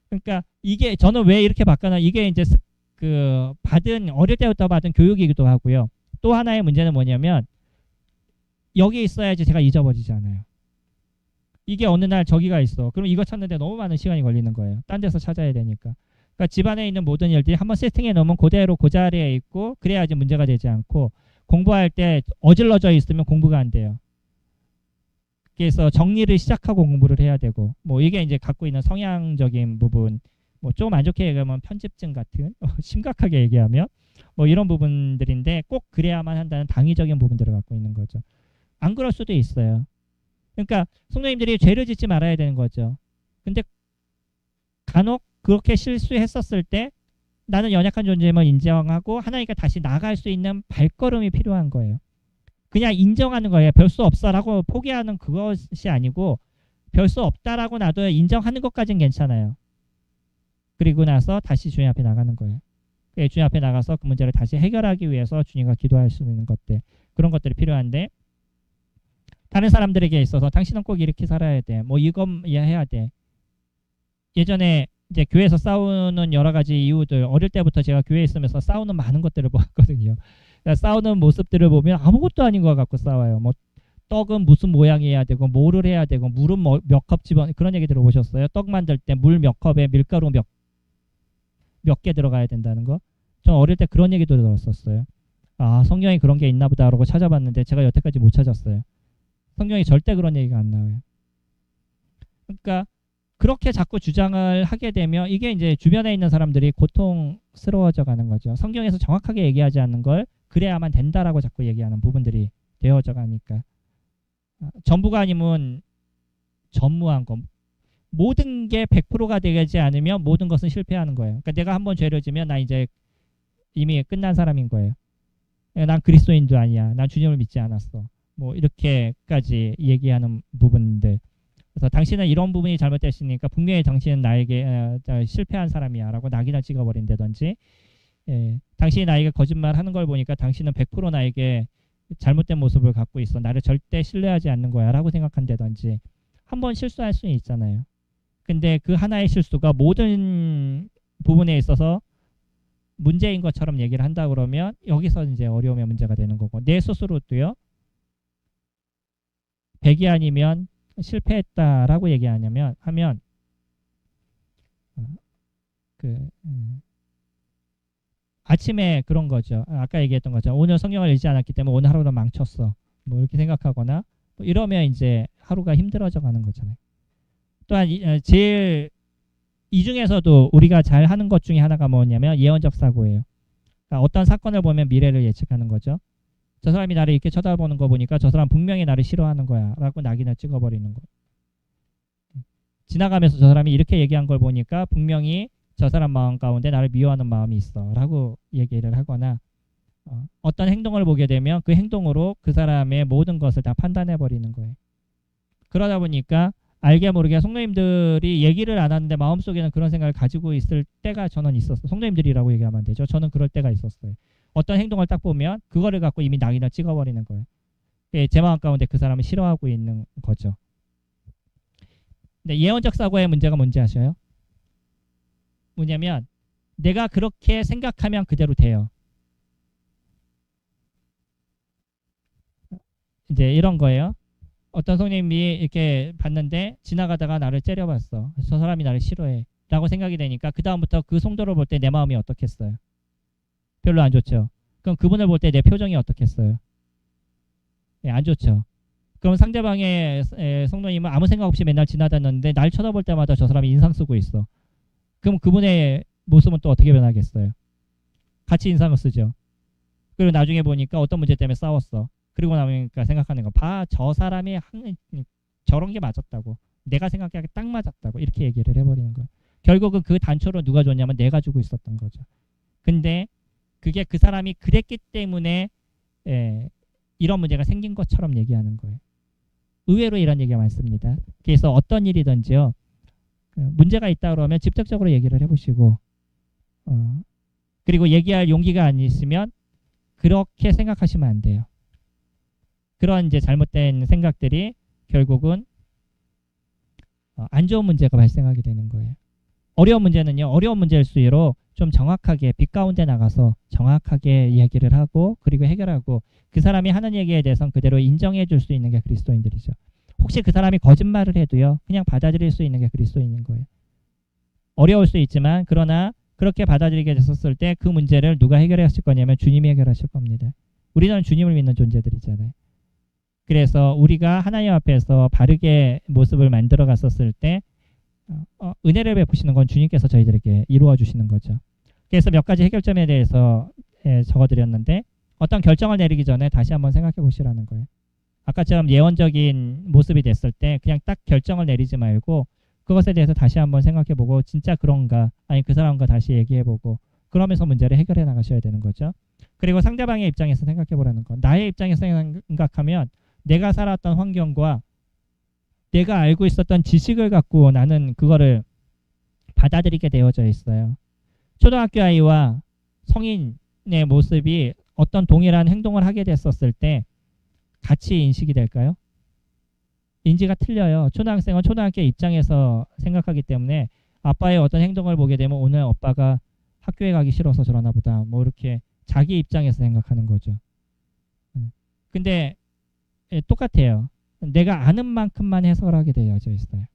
그러니까 이게 저는 왜 이렇게 바꿔나 이게 이제 그 받은 어릴 때부터 받은 교육이기도 하고요. 또 하나의 문제는 뭐냐면 여기 있어야지 제가 잊어버리지 않아요. 이게 어느 날 저기가 있어. 그럼 이거 찾는데 너무 많은 시간이 걸리는 거예요. 딴 데서 찾아야 되니까. 그러니까 집안에 있는 모든 일들이 한번 세팅해 놓으면 그대로 그 자리에 있고 그래야지 문제가 되지 않고 공부할 때 어질러져 있으면 공부가 안 돼요. 그래서 정리를 시작하고 공부를 해야 되고 뭐 이게 이제 갖고 있는 성향적인 부분 뭐 좀 안 좋게 얘기하면 편집증 같은 심각하게 얘기하면 뭐 이런 부분들인데 꼭 그래야만 한다는 당위적인 부분들을 갖고 있는 거죠. 안 그럴 수도 있어요. 그러니까 성도님들이 죄를 짓지 말아야 되는 거죠. 근데 간혹 그렇게 실수했었을 때 나는 연약한 존재임을 인정하고 하나님께 다시 나아갈 수 있는 발걸음이 필요한 거예요. 그냥 인정하는 거예요. 별 수 없어라고 포기하는 그것이 아니고 별 수 없다라고 나도 인정하는 것까지는 괜찮아요. 그리고 나서 다시 주님 앞에 나가는 거예요. 주님 앞에 나가서 그 문제를 다시 해결하기 위해서 주님과 기도할 수 있는 것들 그런 것들이 필요한데 다른 사람들에게 있어서 당신은 꼭 이렇게 살아야 돼. 뭐 이것 해야 돼. 예전에 이제 교회에서 싸우는 여러 가지 이유들 어릴 때부터 제가 교회에 있으면서 싸우는 많은 것들을 보았거든요. 그러니까 싸우는 모습들을 보면 아무것도 아닌 것 같고 싸워요. 뭐 떡은 무슨 모양이어야 되고 뭐를 해야 되고 물은 몇 컵 집어 그런 얘기 들어보셨어요? 떡 만들 때 물 몇 컵에 밀가루 몇 개 들어가야 된다는 거. 전 어릴 때 그런 얘기도 들었었어요. 아 성경에 그런 게 있나 보다라고 찾아봤는데 제가 여태까지 못 찾았어요. 성경에 절대 그런 얘기가 안 나와요. 그러니까 그렇게 자꾸 주장을 하게 되면 이게 이제 주변에 있는 사람들이 고통스러워져 가는 거죠. 성경에서 정확하게 얘기하지 않는 걸 그래야만 된다라고 자꾸 얘기하는 부분들이 되어져 가니까 전부가 아니면 전무한 거 모든 게 100%가 되지 않으면 모든 것은 실패하는 거예요. 그러니까 내가 한번 죄를 지면 나 이제 이미 끝난 사람인 거예요. 난 그리스도인도 아니야. 난 주님을 믿지 않았어. 뭐 이렇게까지 얘기하는 부분들. 그래서 당신은 이런 부분이 잘못됐으니까 분명히 당신은 나에게 실패한 사람이야 라고 낙이나 찍어버린다든지 당신이 나에게 거짓말하는 걸 보니까 당신은 100% 나에게 잘못된 모습을 갖고 있어. 나를 절대 신뢰하지 않는 거야 라고 생각한다든지 한번 실수할 수는 있잖아요. 근데 그 하나의 실수가 모든 부분에 있어서 문제인 것처럼 얘기를 한다 그러면 여기서 이제 어려움의 문제가 되는 거고 내 스스로도요. 100이 아니면 실패했다라고 얘기하냐면 하면 아침에 그런 거죠. 아까 얘기했던 거죠. 오늘 성경을 읽지 않았기 때문에 오늘 하루는 망쳤어. 뭐 이렇게 생각하거나 뭐 이러면 이제 하루가 힘들어져 가는 거잖아요. 또한 제일 이 중에서도 우리가 잘 하는 것 중에 하나가 뭐냐면 예언적 사고예요. 그러니까 어떤 사건을 보면 미래를 예측하는 거죠. 저 사람이 나를 이렇게 쳐다보는 거 보니까 저 사람 분명히 나를 싫어하는 거야 라고 낙인을 찍어버리는 거예요. 지나가면서 저 사람이 이렇게 얘기한 걸 보니까 분명히 저 사람 마음 가운데 나를 미워하는 마음이 있어 라고 얘기를 하거나 어떤 행동을 보게 되면 그 행동으로 그 사람의 모든 것을 다 판단해 버리는 거예요. 그러다 보니까 알게 모르게 성도님들이 얘기를 안 하는데 마음속에는 그런 생각을 가지고 있을 때가 저는 있었어요. 성도님들이라고 얘기하면 안 되죠. 저는 그럴 때가 있었어요. 어떤 행동을 딱 보면 그거를 갖고 이미 낙인을 찍어버리는 거예요. 제 마음 가운데 그 사람을 싫어하고 있는 거죠. 근데 예언적 사고의 문제가 뭔지 아셔요? 뭐냐면 내가 그렇게 생각하면 그대로 돼요. 이제 이런 거예요. 어떤 성님이 이렇게 봤는데 지나가다가 나를 째려봤어. 저 사람이 나를 싫어해 라고 생각이 되니까 그 다음부터 그 성도를 볼 때 내 마음이 어떻겠어요? 별로 안 좋죠. 그럼 그분을 볼 때 내 표정이 어떻겠어요? 안 좋죠. 그럼 상대방의 성도님은 아무 생각 없이 맨날 지나다녔는데 날 쳐다볼 때마다 저 사람이 인상 쓰고 있어. 그럼 그분의 모습은 또 어떻게 변하겠어요? 같이 인상을 쓰죠. 그리고 나중에 보니까 어떤 문제 때문에 싸웠어. 그리고 나니까 생각하는 거. 봐, 저 사람이 저런 게 맞았다고. 내가 생각하기에 딱 맞았다고. 이렇게 얘기를 해버리는 거예요. 결국은 그 단초를 누가 줬냐면 내가 주고 있었던 거죠. 근데 그게 그 사람이 그랬기 때문에 이런 문제가 생긴 것처럼 얘기하는 거예요. 의외로 이런 얘기가 많습니다. 그래서 어떤 일이든지요. 문제가 있다 그러면 직접적으로 얘기를 해보시고 그리고 얘기할 용기가 안 있으면 그렇게 생각하시면 안 돼요. 그런 이제 잘못된 생각들이 결국은 안 좋은 문제가 발생하게 되는 거예요. 어려운 문제는요. 어려운 문제일수록 좀 정확하게 빛 가운데 나가서 정확하게 이야기를 하고 그리고 해결하고 그 사람이 하는 얘기에 대해서는 그대로 인정해 줄 수 있는 게 그리스도인들이죠. 혹시 그 사람이 거짓말을 해도요. 그냥 받아들일 수 있는 게 그리스도인인 거예요. 어려울 수 있지만 그러나 그렇게 받아들이게 됐었을 때 그 문제를 누가 해결하실 거냐면 주님이 해결하실 겁니다. 우리는 주님을 믿는 존재들이잖아요. 그래서 우리가 하나님 앞에서 바르게 모습을 만들어 갔었을 때 은혜를 베푸시는 건 주님께서 저희들에게 이루어 주시는 거죠. 그래서 몇 가지 해결점에 대해서 적어드렸는데 어떤 결정을 내리기 전에 다시 한번 생각해 보시라는 거예요. 아까처럼 예언적인 모습이 됐을 때 그냥 딱 결정을 내리지 말고 그것에 대해서 다시 한번 생각해 보고 진짜 그런가 아니 그 사람과 다시 얘기해 보고 그러면서 문제를 해결해 나가셔야 되는 거죠. 그리고 상대방의 입장에서 생각해 보라는 거. 나의 입장에서 생각하면 내가 살았던 환경과 내가 알고 있었던 지식을 갖고 나는 그거를 받아들이게 되어져 있어요. 초등학교 아이와 성인의 모습이 어떤 동일한 행동을 하게 됐었을 때 같이 인식이 될까요? 인지가 틀려요. 초등학생은 초등학교 입장에서 생각하기 때문에 아빠의 어떤 행동을 보게 되면 오늘 아빠가 학교에 가기 싫어서 저러나 보다 뭐 이렇게 자기 입장에서 생각하는 거죠. 근데 똑같아요. 내가 아는 만큼만 해석을 하게 되어져 있어요.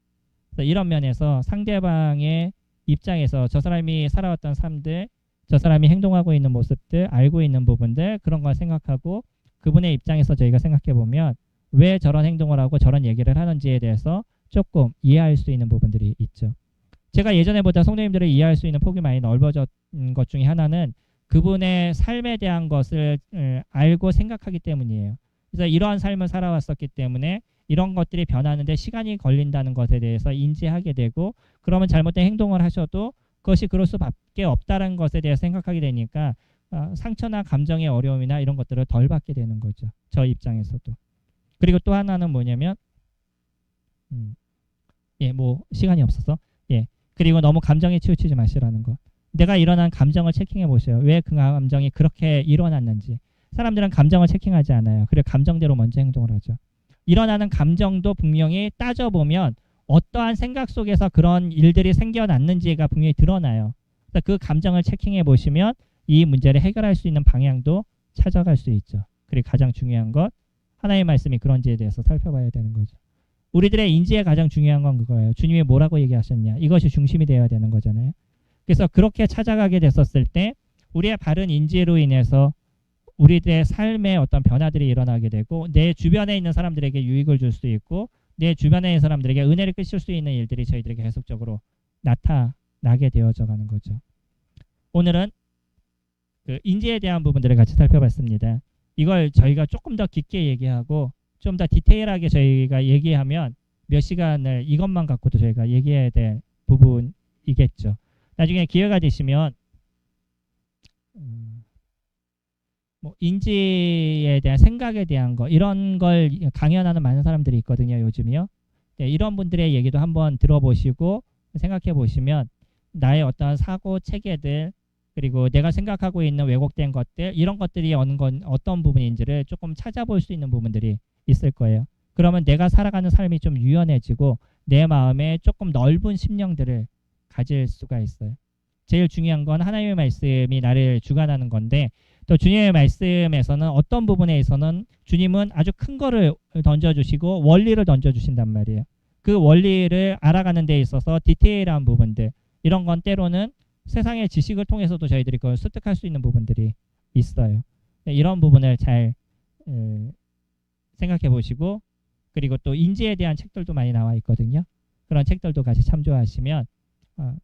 이런 면에서 상대방의 입장에서 저 사람이 살아왔던 삶들, 저 사람이 행동하고 있는 모습들, 알고 있는 부분들 그런 걸 생각하고 그분의 입장에서 저희가 생각해 보면 왜 저런 행동을 하고 저런 얘기를 하는지에 대해서 조금 이해할 수 있는 부분들이 있죠. 제가 예전에보다 성도님들을 이해할 수 있는 폭이 많이 넓어진 것 중에 하나는 그분의 삶에 대한 것을 알고 생각하기 때문이에요. 그래서 이러한 삶을 살아왔었기 때문에 이런 것들이 변하는데 시간이 걸린다는 것에 대해서 인지하게 되고 그러면 잘못된 행동을 하셔도 그것이 그럴 수밖에 없다는 것에 대해서 생각하게 되니까 상처나 감정의 어려움이나 이런 것들을 덜 받게 되는 거죠. 저 입장에서도. 그리고 또 하나는 뭐냐면 뭐 시간이 없어서 그리고 너무 감정에 치우치지 마시라는 거. 내가 일어난 감정을 체킹해 보세요. 왜 그 감정이 그렇게 일어났는지. 사람들은 감정을 체킹하지 않아요. 그래서 감정대로 먼저 행동을 하죠. 일어나는 감정도 분명히 따져보면 어떠한 생각 속에서 그런 일들이 생겨났는지가 분명히 드러나요. 그래서 그 감정을 체킹해 보시면 이 문제를 해결할 수 있는 방향도 찾아갈 수 있죠. 그리고 가장 중요한 것 하나님의 말씀이 그런지에 대해서 살펴봐야 되는 거죠. 우리들의 인지에 가장 중요한 건 그거예요. 주님이 뭐라고 얘기하셨냐. 이것이 중심이 되어야 되는 거잖아요. 그래서 그렇게 찾아가게 됐었을 때 우리의 바른 인지로 인해서 우리들의 삶에 어떤 변화들이 일어나게 되고 내 주변에 있는 사람들에게 유익을 줄 수 있고 내 주변에 있는 사람들에게 은혜를 끼칠 수 있는 일들이 저희들에게 계속적으로 나타나게 되어져 가는 거죠. 오늘은 그 인지에 대한 부분들을 같이 살펴봤습니다. 이걸 저희가 조금 더 깊게 얘기하고 좀 더 디테일하게 저희가 얘기하면 몇 시간을 이것만 갖고도 저희가 얘기해야 될 부분이겠죠. 나중에 기회가 되시면 뭐 인지에 대한 생각에 대한 거 이런 걸 강연하는 많은 사람들이 있거든요. 요즘이요. 이런 분들의 얘기도 한번 들어보시고 생각해 보시면 나의 어떤 사고 체계들 그리고 내가 생각하고 있는 왜곡된 것들 이런 것들이 어떤 부분인지를 조금 찾아볼 수 있는 부분들이 있을 거예요. 그러면 내가 살아가는 삶이 좀 유연해지고 내 마음에 조금 넓은 심령들을 가질 수가 있어요. 제일 중요한 건 하나님의 말씀이 나를 주관하는 건데 또 주님의 말씀에서는 어떤 부분에서는 주님은 아주 큰 거를 던져주시고 원리를 던져주신단 말이에요. 그 원리를 알아가는 데 있어서 디테일한 부분들 이런 건 때로는 세상의 지식을 통해서도 저희들이 그걸 습득할 수 있는 부분들이 있어요. 이런 부분을 잘 생각해 보시고 그리고 또 인지에 대한 책들도 많이 나와 있거든요. 그런 책들도 같이 참조하시면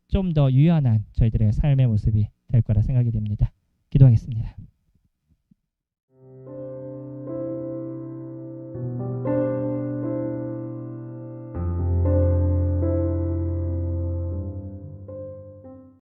좀 더 유연한 저희들의 삶의 모습이 될 거라 생각이 됩니다. 기도하겠습니다.